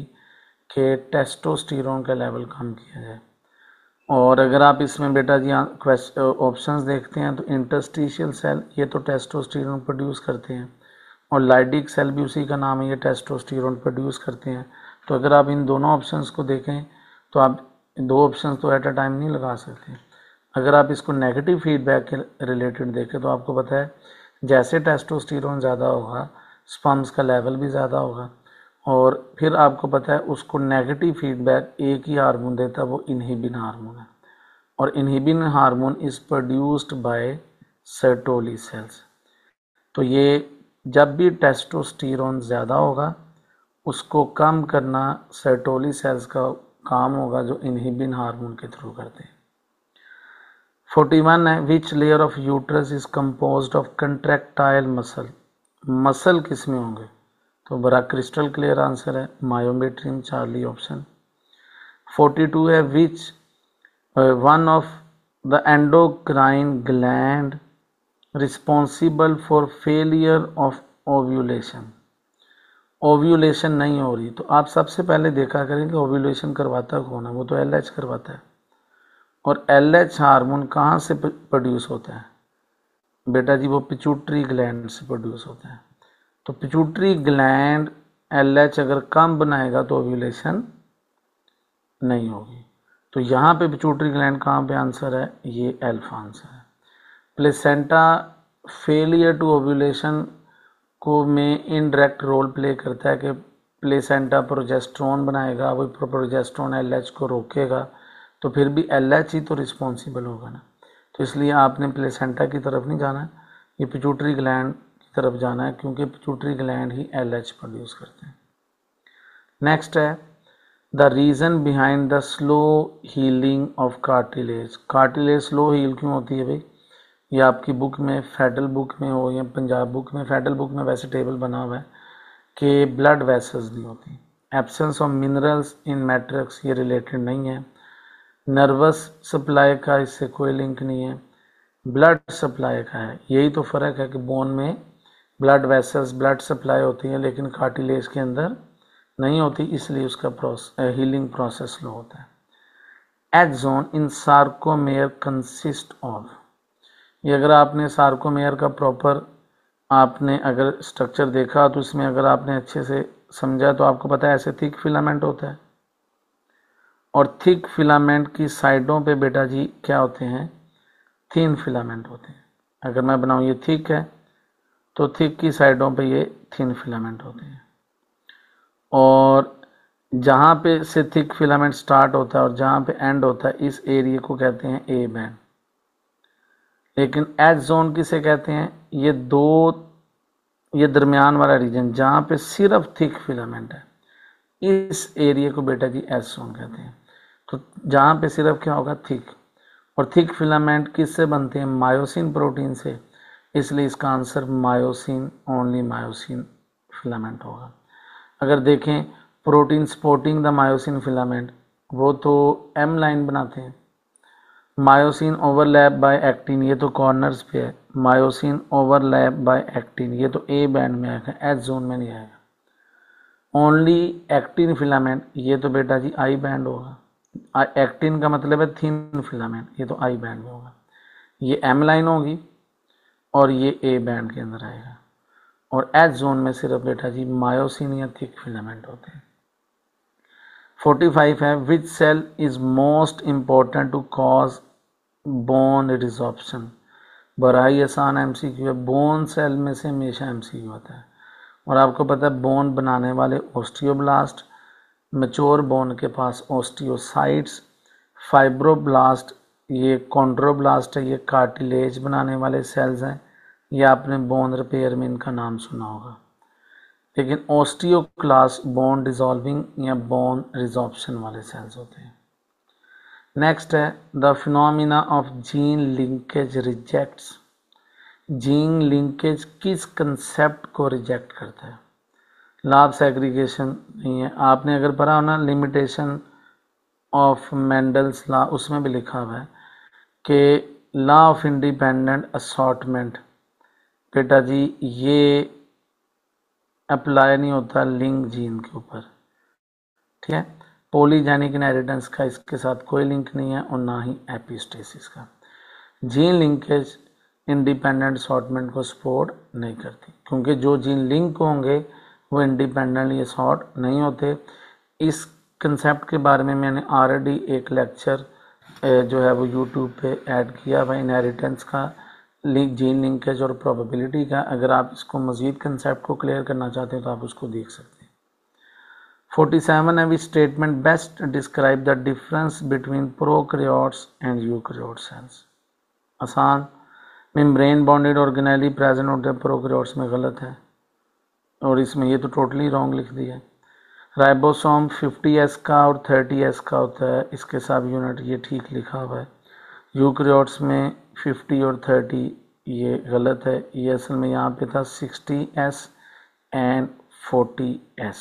कि टेस्टोस्टेरोन का लेवल कम किया जाए। और अगर आप इसमें बेटा जी ऑप्शंस देखते हैं तो इंटरस्टिशियल सेल ये तो टेस्टोस्टेरोन प्रोड्यूस करते हैं, और लाइडिक सेल भी उसी का नाम है, ये टेस्टोस्टेरोन प्रोड्यूस करते हैं। तो अगर आप इन दोनों ऑप्शंस को देखें तो आप दो ऑप्शंस तो एट अ टाइम नहीं लगा सकते। अगर आप इसको नेगेटिव फीडबैक के रिलेटेड देखें तो आपको पता है जैसे टेस्टोस्टेरोन ज़्यादा होगा स्पर्म्स का लेवल भी ज़्यादा होगा, और फिर आपको पता है उसको नेगेटिव फीडबैक एक ही हार्मोन देता है, वो इनहिबिन हार्मोन है, और inhibin hormone is produced by Sertoli cells. तो ये जब भी टेस्टोस्टेरोन ज़्यादा होगा उसको कम करना सर्टोली सेल्स का काम होगा जो इनहिबिन हार्मोन के थ्रू करते हैं। 41 है, which layer of uterus is composed of contractile muscle. Muscle किस में होंगे, तो बड़ा क्रिस्टल क्लियर आंसर है मायोमेट्रियम चार्ली ऑप्शन। 42 है, which one of the endocrine gland responsible for failure of ovulation. Ovulation नहीं हो रही तो आप सबसे पहले देखा करें कि ओव्यूलेशन करवाता कौन है, वो तो LH करवाता है। और LH हार्मोन कहाँ से प्रोड्यूस होता है बेटा जी, वो पिट्यूटरी ग्लैंड से प्रोड्यूस होता है। तो पिट्यूटरी ग्लैंड LH अगर कम बनाएगा तो ओव्यूलेशन नहीं होगी। तो यहाँ पे पिट्यूटरी ग्लैंड कहाँ पे आंसर है, ये अल्फा आंसर है। प्लेसेंटा फेलियर टू ओव्यूलेशन को में इनडायरेक्ट रोल प्ले करता है कि प्लेसेंटा प्रोजेस्टेरोन बनाएगा, वो प्रोजेस्टेरोन LH को रोकेगा, तो फिर भी LH ही तो रिस्पॉन्सिबल होगा ना। तो इसलिए आपने प्लेसेंटा की तरफ नहीं जाना है, ये पिट्यूटरी ग्लैंड की तरफ जाना है, क्योंकि पिट्यूटरी ग्लैंड ही LH प्रोड्यूस करते हैं। नेक्स्ट है the reason behind the slow healing of cartilage. Cartilage slow heal क्यों होती है भाई, ये आपकी बुक में फेडरल बुक में हो या पंजाब बुक में, फेडरल बुक में वैसे टेबल बना हुआ है कि ब्लड वेसल्स नहीं होती, absence of minerals in matrix ये रिलेटेड नहीं है, नर्वस सप्लाई का इससे कोई लिंक नहीं है, ब्लड सप्लाई का है। यही तो फ़र्क है कि बोन में ब्लड वेसल्स ब्लड सप्लाई होती है लेकिन कार्टिलेज के अंदर नहीं होती, इसलिए उसका हीलिंग प्रोसेस स्लो होता है। Axon in sarcomere consist of, ये अगर आपने सार्कोमेयर का प्रॉपर आपने अगर स्ट्रक्चर देखा तो इसमें अगर आपने अच्छे से समझा तो आपको पता है ऐसे थिक फिलामेंट होता है, और थिक फिलामेंट की साइडों पे बेटा जी क्या होते हैं, थिन फिलामेंट होते हैं। अगर मैं बनाऊँ ये थिक है तो थिक की साइडों पे ये थिन फिलामेंट होते हैं, और जहाँ पे से थिक फिलामेंट स्टार्ट होता है और जहाँ पे एंड होता है इस एरिया को कहते हैं ए बैंड। लेकिन एच जोन किसे कहते हैं, ये दरमियान वाला रीजन जहाँ पे सिर्फ थिक फिलामेंट है, इस एरिया को बेटा जी एच जोन कहते हैं। तो जहाँ पे सिर्फ क्या होगा, थिक, और थिक फिलामेंट किससे बनते हैं, मायोसिन प्रोटीन से, इसलिए इसका answer myosin, only myosin filament होगा। अगर देखें protein supporting the myosin filament, वो तो एम लाइन बनाते हैं। मायोसिन ओवरलैप बाय एक्टिन, ये तो कॉर्नर्स पे है। मायोसिन ओवरलैप बाय एक्टिन, ये तो ए बैंड में आएगा, एच जोन में नहीं आएगा। ओनली एक्टिन फिलामेंट, ये तो बेटा जी आई बैंड होगा। एक्टिन का मतलब है थिन फिलामेंट, ये तो आई बैंड में होगा। ये एम लाइन होगी और ये ए बैंड के अंदर आएगा। और एच जोन में सिर्फ बेटा जी मायोसिन या थिक फिलामेंट होते हैं। 45 है, which cell is most important to cause bone resorption. बड़ा ही आसान एमसीक्यू है, बोन सेल में से हमेशा एमसीक्यू आता है। और आपको पता है बोन बनाने वाले ओस्टियोब्लास्ट, मैच्योर बोन के पास ओस्टियोसाइट्स, फाइब्रोब्लास्ट, ये कॉन्ड्रोब्लास्ट है, ये कार्टिलेज बनाने वाले सेल्स हैं। ये आपने बोन रिपेयर में इनका नाम सुना होगा। लेकिन ओस्टियोक्लास्ट बोन डिसॉल्विंग या बोन रिजॉर्प्शन वाले सेल्स होते हैं। नेक्स्ट है the phenomena of gene linkage rejects. Gene linkage किस कंसेप्ट को रिजेक्ट करता है? लॉ ऑफ सेग्रीगेशन नहीं है। आपने अगर पढ़ा हो ना लिमिटेशन ऑफ मेंडल्स लॉ, उसमें भी लिखा हुआ है कि लॉ ऑफ इंडिपेंडेंट असॉर्टमेंट, बेटा जी ये अप्लाई नहीं होता लिंक जीन के ऊपर, ठीक है। पॉलीजेनिक इनहेरिटेंस का इसके साथ कोई लिंक नहीं है और ना ही एपिस्टेसिस का। जीन लिंकेज इंडिपेंडेंट असॉर्टमेंट को सपोर्ट नहीं करती, क्योंकि जो जीन लिंक होंगे वो इंडिपेंडेंटली असॉर्ट नहीं होते। इस कंसेप्ट के बारे में मैंने ऑलरेडी एक लेक्चर जो है वो यूट्यूब पे ऐड किया हुआ इनहेरिटेंस का, जीन लिंकेज और प्रोबेबिलिटी का। अगर आप इसको मज़ीद कंसेप्ट को क्लियर करना चाहते हैं तो आप उसको देख सकते हैं। 47 है, which statement best describe the difference between prokaryotes and eukaryote cells. आसान, मेम्ब्रेन बॉन्डेड ऑर्गेनेली प्रेजेंट होते हैं प्रोकैरियोट्स में, गलत है। और इसमें ये तो टोटली रॉन्ग लिख दिया है। राइबोसोम 50S का और 30S का होता है, इसके सब यूनिट ये ठीक लिखा हुआ है। यूकैरियोट्स में 50 और 30 ये गलत है, ये असल में यहाँ पे था 60S एंड 40S,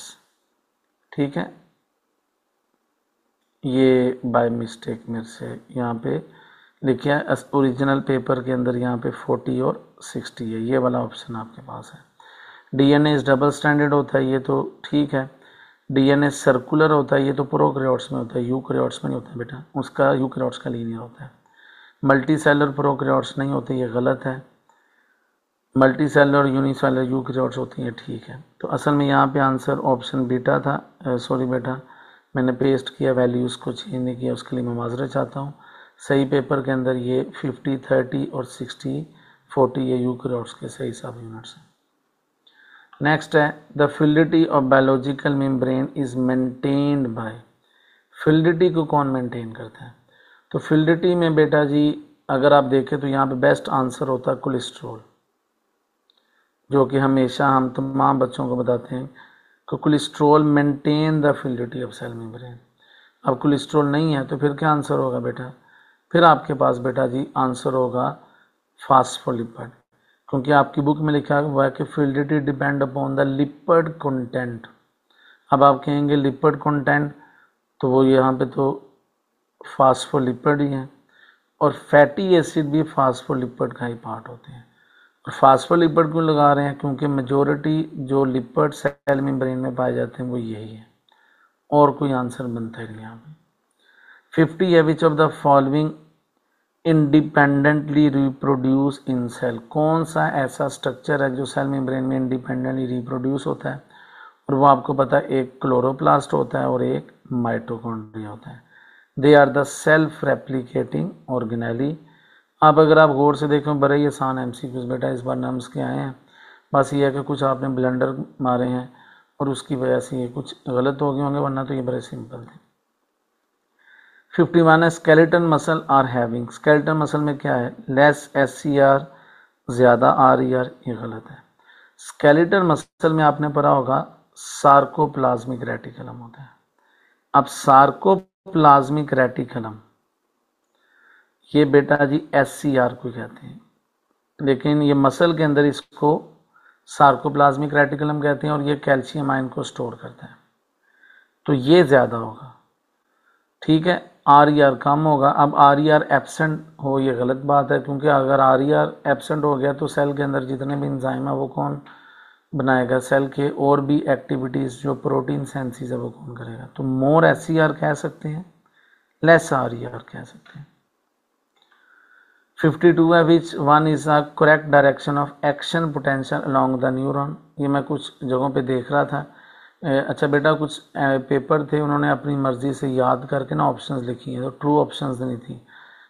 ठीक है। ये बाय मिस्टेक मेरे से यहाँ पे लिखा है, ओरिजिनल पेपर के अंदर यहाँ पे 40 और 60 है, ये वाला ऑप्शन आपके पास है। डीएनए डबल स्टैंडर्ड होता है, ये तो ठीक है। डीएनए सर्कुलर होता है, ये तो प्रोकैरियोट्स में होता है, यूकैरियोट्स में नहीं होता बेटा, उसका यूकैरियोट्स का लीनियर होता है। मल्टी सेलर प्रोकैरियोट्स नहीं होते, ये गलत है। मल्टी सेलर और यूनिसेलर यूकैरियोट्स होती हैं, ठीक है। तो असल में यहाँ पे आंसर ऑप्शन बीटा था। सॉरी बेटा, मैंने पेस्ट किया, वैल्यूज़ को चेंज नहीं किया, उसके लिए मैं माजरत चाहता हूँ। सही पेपर के अंदर ये 50, 30 और 60, 40 ये यूकैरियोट्स के सही सब यूनिट्स हैं। नेक्स्ट है the fluidity of biological membrane is maintained by. Fluidity को कौन मेंटेन करता है? तो फिलिडिटी में बेटा जी अगर आप देखें तो यहाँ पे बेस्ट आंसर होता है कोलेस्ट्रॉल, जो कि हमेशा हम तमाम बच्चों को बताते हैं कि cholesterol maintain the fluidity of cell membrane. अब कोलेस्ट्रॉल नहीं है तो फिर क्या आंसर होगा बेटा? फिर आपके पास बेटा जी आंसर होगा फास्फोलिपिड, क्योंकि आपकी बुक में लिखा हुआ है कि fluidity depend upon the lipid content. अब आप कहेंगे लिपिड कंटेंट, तो वो यहाँ पे तो फास्फोलिपिड ही है, और फैटी एसिड भी फास्फोलिपिड का ही पार्ट होते हैं। और फास्फोलिपिड क्यों लगा रहे हैं? क्योंकि मेजोरिटी जो लिपिड सेल मेम्ब्रेन में पाए जाते हैं वो यही है, और कोई आंसर बनता ही नहीं यहाँ पे। 50 है, which of the following independently reproduce in cell. कौन सा ऐसा स्ट्रक्चर है जो सेल मेम्ब्रेन में इंडिपेंडेंटली रिप्रोड्यूस होता है? और वो आपको पता है, एक क्लोरोप्लास्ट होता है और एक माइटोकॉन्ड्रिया होता है। They are the self replicating organelle. अब अगर आप गौर से देखें, बड़े ही आसान एमसीक्यूज बेटा इस बार नम्स के आए हैं। बस ये है कि कुछ आपने ब्लंडर मारे हैं और उसकी वजह से ये कुछ गलत हो गए होंगे, वरना तो ये बड़े सिंपल थे। 51 है, skeleton muscle are having. Skeleton muscle में क्या है? लेस SCR, ज़्यादा RER, ये गलत है। स्केलेटन मसल में आपने पढ़ा होगा सार्कोप्लाज्मिक रेटिकुलम होता है। अब सार्कोप्लाज्मिक रेटिकुलम ये बेटा जी SCR को कहते हैं, लेकिन ये मसल के अंदर इसको सार्कोप्लाज्मिक रेटिकुलम कहते हैं और ये कैल्शियम आयन को स्टोर करता है, तो ये ज़्यादा होगा। ठीक है, आर ई आर कम होगा। अब आर ई आर एब्सेंट हो ये गलत बात है, क्योंकि अगर आर ई आर एब्सेंट हो गया तो सेल के अंदर जितने भी एंजाइम है वो कौन बनाएगा, सेल के और भी एक्टिविटीज़ जो प्रोटीन सेंसिस है वो कौन करेगा। तो मोर एस ई आर कह सकते हैं, लेस आर ई आर कह सकते हैं। 52 है, which one is a correct direction of action potential along the neuron. ये मैं कुछ जगहों पे देख रहा था। अच्छा बेटा, कुछ पेपर थे उन्होंने अपनी मर्जी से याद करके ना ऑप्शंस लिखी हैं, तो ट्रू ऑप्शंस नहीं थी।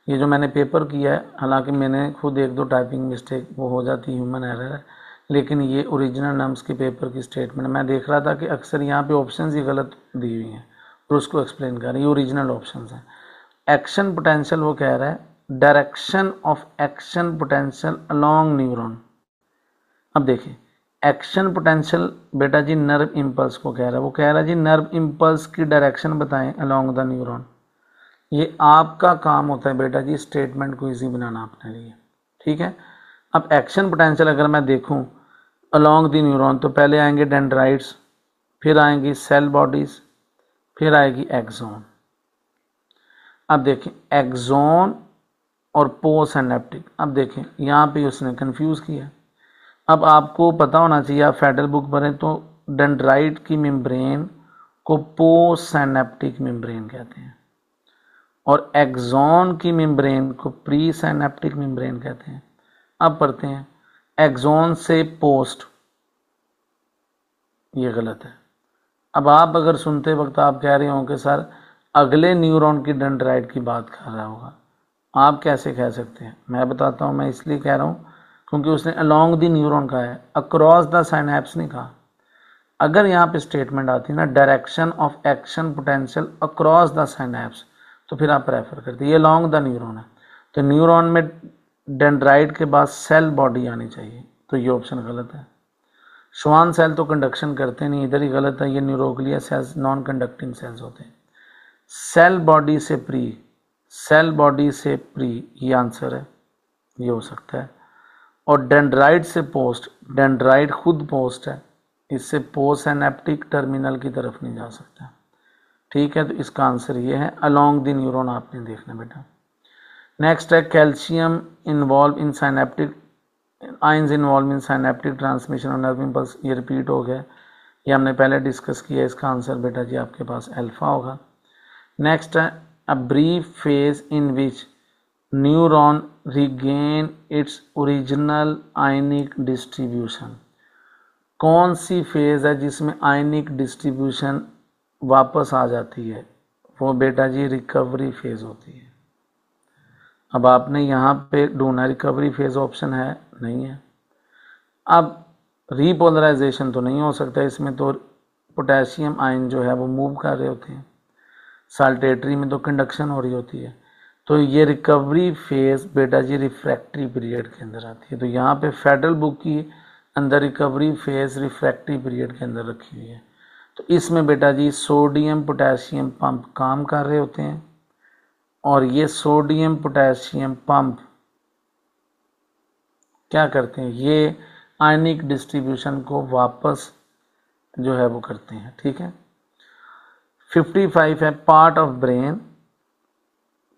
ये जो मैंने पेपर किया है, हालांकि मैंने खुद एक दो टाइपिंग मिस्टेक वो हो जाती, ह्यूमन एरर है, लेकिन ये ओरिजिनल नम्स के पेपर की स्टेटमेंट मैं देख रहा था कि अक्सर यहाँ पे ऑप्शंस ही गलत दी हुई हैं और उसको एक्सप्लेन कर रही है। ये ओरिजिनल ऑप्शंस हैं। एक्शन पोटेंशियल वो कह रहा है direction of action potential along neuron. अब देखिए, एक्शन पोटेंशियल बेटा जी नर्व इम्पल्स को कह रहा है, वो कह रहा है जी नर्व इम्पल्स की डायरेक्शन बताएं अलोंग द न्यूरॉन। ये आपका काम होता है बेटा जी स्टेटमेंट को इजी बनाना अपने लिए, ठीक है। अब एक्शन पोटेंशियल अगर मैं देखूं अलोंग द न्यूरॉन, तो पहले आएंगे डेंड्राइट्स, फिर आएंगी सेल बॉडीज, फिर आएगी एक्सोन। अब देखें एक्सोन और पोस्ट सिनेप्टिक, अब देखें यहाँ पे उसने कंफ्यूज किया। अब आपको पता होना चाहिए, आप फेडरल बुक पढ़ें तो डेंड्राइट की मेम्ब्रेन को पोस्ट सिनेप्टिक मेम्ब्रेन कहते हैं और एक्सोन की मेम्ब्रेन को प्री सिनेप्टिक मेम्ब्रेन कहते हैं। अब पढ़ते हैं एक्सोन से पोस्ट, ये गलत है। अब आप अगर सुनते वक्त आप कह रहे हो कि सर अगले न्यूरॉन की डेंड्राइट की बात कर रहा होगा, आप कैसे कह सकते हैं? मैं बताता हूँ, मैं इसलिए कह रहा हूँ क्योंकि उसने अलोंग द न्यूरॉन कहा है, अक्रॉस द साइनेप्स नहीं कहा। अगर यहाँ पे स्टेटमेंट आती ना direction of action potential across the synapse, तो फिर आप प्रेफर करते, ये अलोंग द न्यूरॉन है, तो न्यूरॉन में डेंड्राइट के बाद सेल बॉडी आनी चाहिए, तो ये ऑप्शन गलत है। श्वान सेल तो कंडक्शन करते नहीं, इधर ही गलत है, ये neuroglia cells non conducting cells होते हैं। सेल बॉडी से प्री, सेल बॉडी से प्री ये आंसर है, ये हो सकता है। और डेंड्राइट से पोस्ट, डेंड्राइट खुद पोस्ट है, इससे पोस्ट सिनेप्टिक टर्मिनल की तरफ नहीं जा सकता, ठीक है। तो इसका आंसर ये है, अलोंग द न्यूरॉन आपने देखना बेटा। नेक्स्ट है calcium involve in synaptic, ions involve in synaptic transmission of nerve impulse, ये रिपीट हो गया, ये हमने पहले डिस्कस किया। इसका आंसर बेटा जी आपके पास अल्फा होगा। नेक्स्ट है a brief phase in which neuron regain its original ionic distribution. कौन सी फेज है जिसमें आयनिक डिस्ट्रीब्यूशन वापस आ जाती है? वो बेटा जी रिकवरी फेज होती है। अब आपने यहाँ पे ढूंढना रिकवरी फेज ऑप्शन है, नहीं है। अब रीपोलराइजेशन तो नहीं हो सकता इसमें, तो पोटेशियम आयन जो है वो मूव कर रहे होते हैं, साल्टेटरी में तो कंडक्शन हो रही होती है, तो ये रिकवरी फेज बेटा जी रिफ्रैक्टरी पीरियड के अंदर आती है। तो यहाँ पे फेडरल बुक की अंदर रिकवरी फेज रिफ्रैक्टरी पीरियड के अंदर रखी हुई है। तो इसमें बेटा जी सोडियम पोटेशियम पंप काम कर रहे होते हैं और ये सोडियम पोटेशियम पंप क्या करते हैं, ये आयनिक डिस्ट्रीब्यूशन को वापस जो है वो करते हैं, ठीक है। 55 है part of brain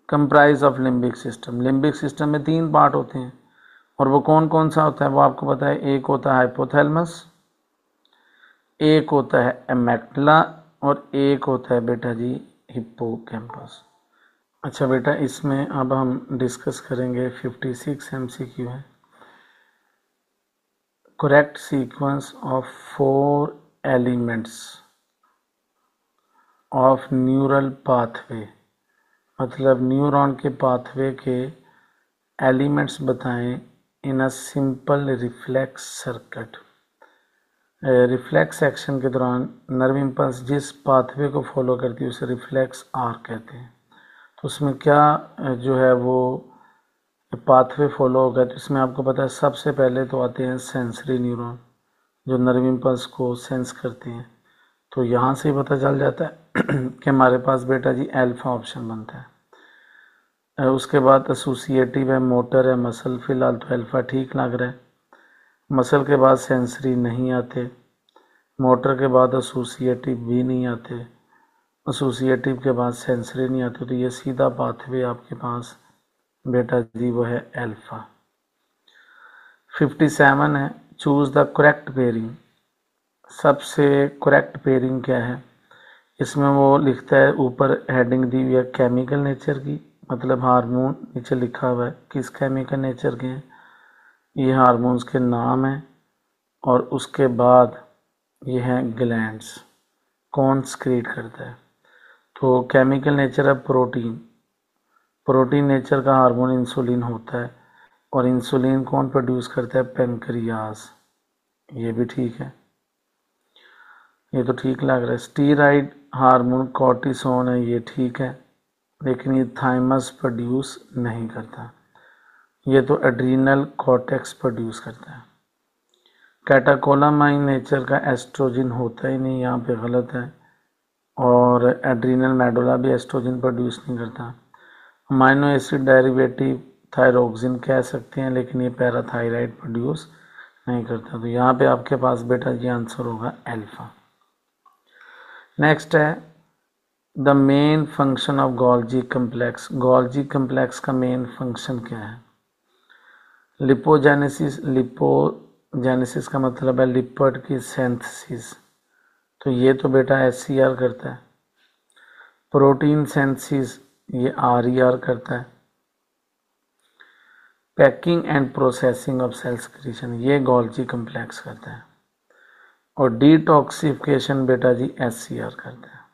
comprise of limbic system. Limbic system में 3 पार्ट होते हैं और वो कौन कौन सा होता है वो आपको पता है। एक होता है हाइपोथैलेमस, एक होता है एमेक्टिला और एक होता है बेटा जी हिप्पोकैम्पस। अच्छा बेटा, इसमें अब हम डिस्कस करेंगे 56 MCQ है। Correct sequence of 4 elements of neural pathway, मतलब न्यूरॉन के पाथवे के एलिमेंट्स बताएं in a simple reflex circuit. Reflex action के दौरान नर्व इम्पल्स जिस पाथवे को फॉलो करती है उसे रिफ्लेक्स आर्क कहते हैं। तो उसमें क्या जो है वो पाथवे फॉलो होगा, तो इसमें आपको पता है सबसे पहले तो आते हैं सेंसरी न्यूरॉन जो नर्व इम्पल्स को सेंस करते हैं। तो यहाँ से ही पता चल जाता है कि हमारे पास बेटा जी अल्फा ऑप्शन बनता है। उसके बाद एसोसिएटिव है, मोटर है, मसल, फिलहाल तो अल्फा ठीक लग रहा है। मसल के बाद सेंसरी नहीं आते, मोटर के बाद एसोसिएटिव भी नहीं आते एसोसिएटिव के बाद सेंसरी नहीं आती, तो ये सीधा पाथवे आपके पास बेटा जी वो है अल्फा। 57 है, चूज द करेक्ट पेयरिंग। सबसे करेक्ट पेयरिंग क्या है, इसमें वो लिखता है, ऊपर हेडिंग दी हुई है केमिकल नेचर की, मतलब हार्मोन नीचे लिखा हुआ है किस केमिकल नेचर के हैं, ये हार्मोन्स के नाम हैं, और उसके बाद ये हैं ग्लैंड्स, कौन सक्रीट करता है। तो केमिकल नेचर है प्रोटीन, प्रोटीन नेचर का हार्मोन इंसुलिन होता है, और इंसुलिन कौन प्रोड्यूस करता है, पेनक्रियास, ये भी ठीक है, ये तो ठीक लग रहा है। स्टीराइड हार्मोन कॉर्टिसोन है, ये ठीक है, लेकिन ये थाइमस प्रोड्यूस नहीं करता, ये तो एड्रीनल कॉर्टेक्स प्रोड्यूस करता है। कैटाकोलामाइन नेचर का एस्ट्रोजन होता ही नहीं, यहाँ पे गलत है, और एड्रीनल मेडुला भी एस्ट्रोजन प्रोड्यूस नहीं करता। अमाइनो एसिड डेरिवेटिव थायरोक्सिन कह सकते हैं, लेकिन ये पैराथायराइड प्रोड्यूस नहीं करता, तो यहाँ पे आपके पास बेटा ये आंसर होगा अल्फा। नेक्स्ट है the main function of Golgi complex. Golgi complex का मेन फंक्शन क्या है, लिपोजेनेसिस, लिपोजेनेसिस का मतलब है लिपिड की सिंथेसिस, तो ये तो बेटा SCR करता है। प्रोटीन सिंथेसिस ये RER करता है। Packing and processing of cell secretion ये गोल्जी कम्प्लेक्स करता है, और डिटॉक्सिफिकेशन बेटा जी SCR करता है।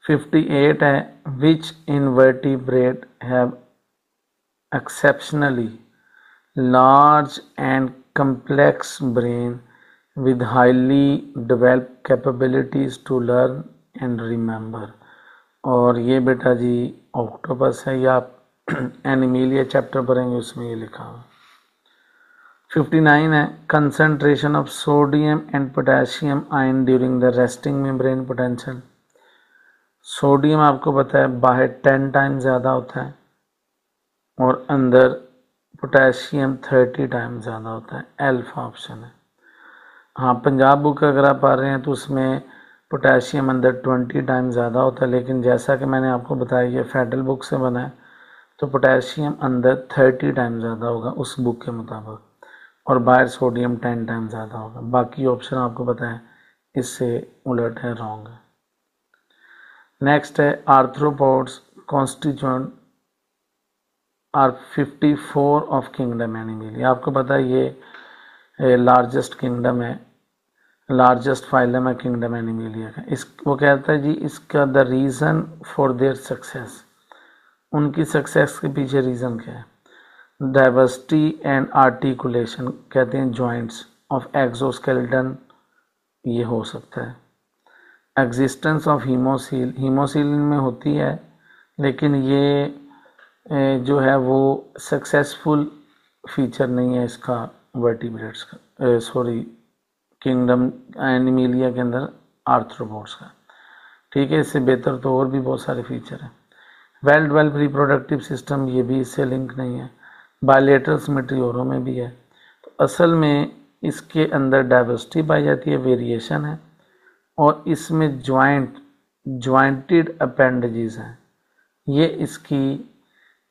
58 है, which invertebrate have exceptionally large and complex brain with highly developed capabilities to learn and remember, और ये बेटा जी ऑक्टोपस है, या आप एनिमीलिया चैप्टर पढ़ेंगे उसमें ये लिखा हुआ। 59 है, concentration of sodium and potassium ion during the resting membrane potential. Sodium आपको पता है बाहर 10 टाइम ज़्यादा होता है, और अंदर पोटेशियम 30 टाइम ज़्यादा होता है, अल्फा ऑप्शन है। हाँ, पंजाब बुक अगर आप पढ़ रहे हैं तो उसमें पोटेशियम अंदर 20 टाइम ज़्यादा होता है, लेकिन जैसा कि मैंने आपको बताया ये फेडरल बुक से बना है, तो पोटेशियम अंदर 30 टाइम ज़्यादा होगा उस बुक के मुताबिक, और बाहर सोडियम 10 टाइम ज़्यादा होगा। बाकी ऑप्शन आपको पता है इससे उलट है, रॉन्ग है। नेक्स्ट है arthropods constituent are 54 of kingdom Animalia. आपको पता है ये लार्जेस्ट किंगडम है, लार्जेस्ट फाइलम है किंगडम एनिमलिया का। इस वो कहता है जी इसका the reason for their success, उनकी सक्सेस के पीछे रीज़न क्या है, डाइवर्सिटी एंड आर्टिकुलेशन, कहते हैं जॉइंट्स ऑफ एक्सोस्केलेटन, ये हो सकता है। एग्जिस्टेंस ऑफ हीमोसील, हीमोसील में होती है, लेकिन ये जो है वो सक्सेसफुल फीचर नहीं है इसका वर्टिब्रेट्स का, सॉरी किंगडम एनिमलिया के अंदर आर्थ्रोपोड्स का, ठीक है। इससे बेहतर तो और भी बहुत सारे फीचर हैं। वेल डेवलप्ड रिप्रोडक्टिव सिस्टम, ये भी इससे लिंक नहीं है। बायलेटरल सिमेट्री औरों में भी है, तो असल में इसके अंदर डाइवर्सिटी पाई जाती है, वेरिएशन है, और इसमें ज्वाइंटेड अपेंडेजेस हैं, ये इसकी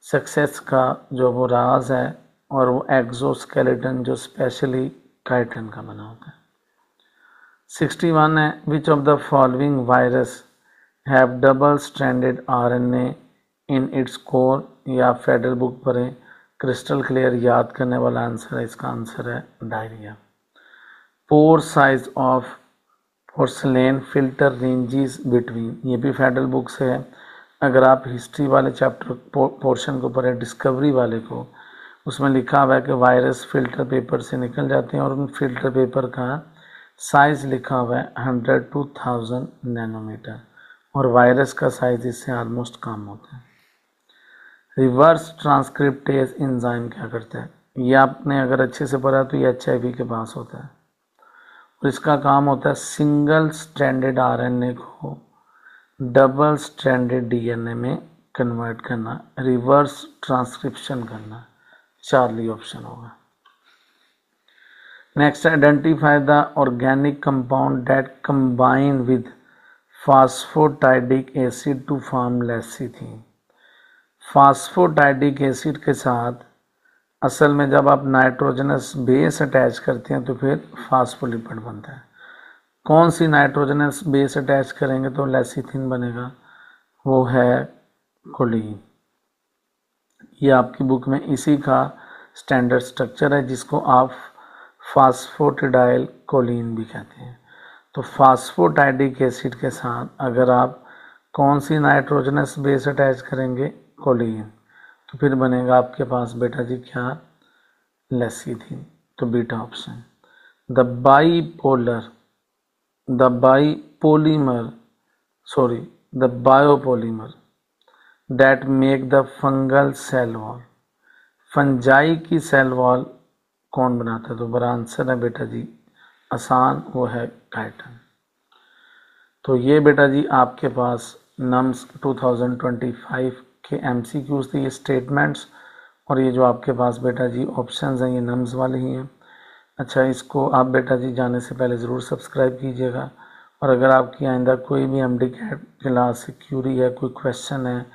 सक्सेस का जो वो राज है, और वो एक्सोस्केलेटन जो स्पेशली काइटिन का बना होता है। 61 है, which of the following virus have double stranded RNA in its core, या फेडरल बुक पढ़ें, क्रिस्टल क्लियर याद करने वाला आंसर है, इसका आंसर है diarrhoea. Pore size of porcelain filter ranges between, ये भी फेडरल बुक से है। अगर आप हिस्ट्री वाले चैप्टर पोर्शन को पढ़ें, डिस्कवरी वाले को, उसमें लिखा हुआ है कि वायरस फिल्टर पेपर से निकल जाते हैं, और उन फिल्टर पेपर का साइज़ लिखा हुआ है 100 to 1000 नैनोमीटर, और वायरस का साइज़ इससे ऑलमोस्ट कम होता है। रिवर्स ट्रांसक्रिप्टेज एंजाइम क्या करता है, ये आपने अगर अच्छे से पढ़ा तो ये HIV के पास होता है, और इसका काम होता है सिंगल स्ट्रैंडेड RNA को डबल स्ट्रैंडेड DNA में कन्वर्ट करना, रिवर्स ट्रांसक्रिप्शन करना, चार्ली ऑप्शन होगा। Next, identify the organic compound that combine with phosphatidic acid to form lecithin. Phosphatidic acid के साथ असल में जब आप नाइट्रोजनस बेस अटैच करते हैं तो फिर फास्फोलिपिड बनता है। कौन सी नाइट्रोजनस बेस अटैच करेंगे तो लेसिथिन बनेगा, वो है कोलीन। ये आपकी बुक में इसी का स्टैंडर्ड स्ट्रक्चर है जिसको आप फास्फोटिडाइल कोलीन भी कहते हैं। तो फास्फोटाइडिक एसिड के साथ अगर आप कौन सी नाइट्रोजनस बेस अटैच करेंगे, कोलीन, तो फिर बनेगा आपके पास बेटा जी क्या, लेसिथिन। तो beta option. The biopolymer that make the fungal cell wall. फंजाई की सेल वॉल कौन बनाता है, तो बड़ा आंसर है बेटा जी आसान, वो है काइटिन। तो ये बेटा जी आपके पास नम्स 2025 के एमसीक्यूज थे, ये स्टेटमेंट्स, और ये जो आपके पास बेटा जी ऑप्शंस हैं ये नम्स वाले ही हैं। अच्छा, इसको आप बेटा जी जाने से पहले ज़रूर सब्सक्राइब कीजिएगा। और अगर आपकी आइंदा कोई भी एमडी कैट क्लास से क्यूरी है, कोई क्वेश्चन है,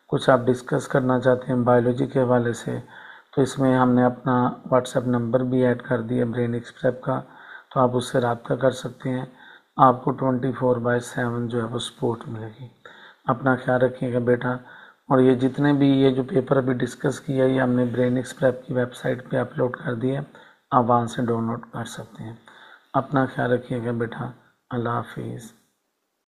कुछ आप डिस्कस करना चाहते हैं बायोलॉजी के हवाले से, तो इसमें हमने अपना व्हाट्सएप नंबर भी ऐड कर दिया ब्रेनिक्स प्रेप का, तो आप उससे रब्ता कर सकते हैं। आपको 24/7 जो है वो सपोर्ट मिलेगी। अपना ख्याल रखिएगा बेटा। और ये जितने भी ये जो पेपर अभी डिस्कस किया ये हमने ब्रेनिक्स प्रेप की वेबसाइट पे अपलोड कर दिया, आप वहाँ से डाउनलोड कर सकते हैं। अपना ख्याल रखिएगा बेटा। अल्लाह हाफिज़।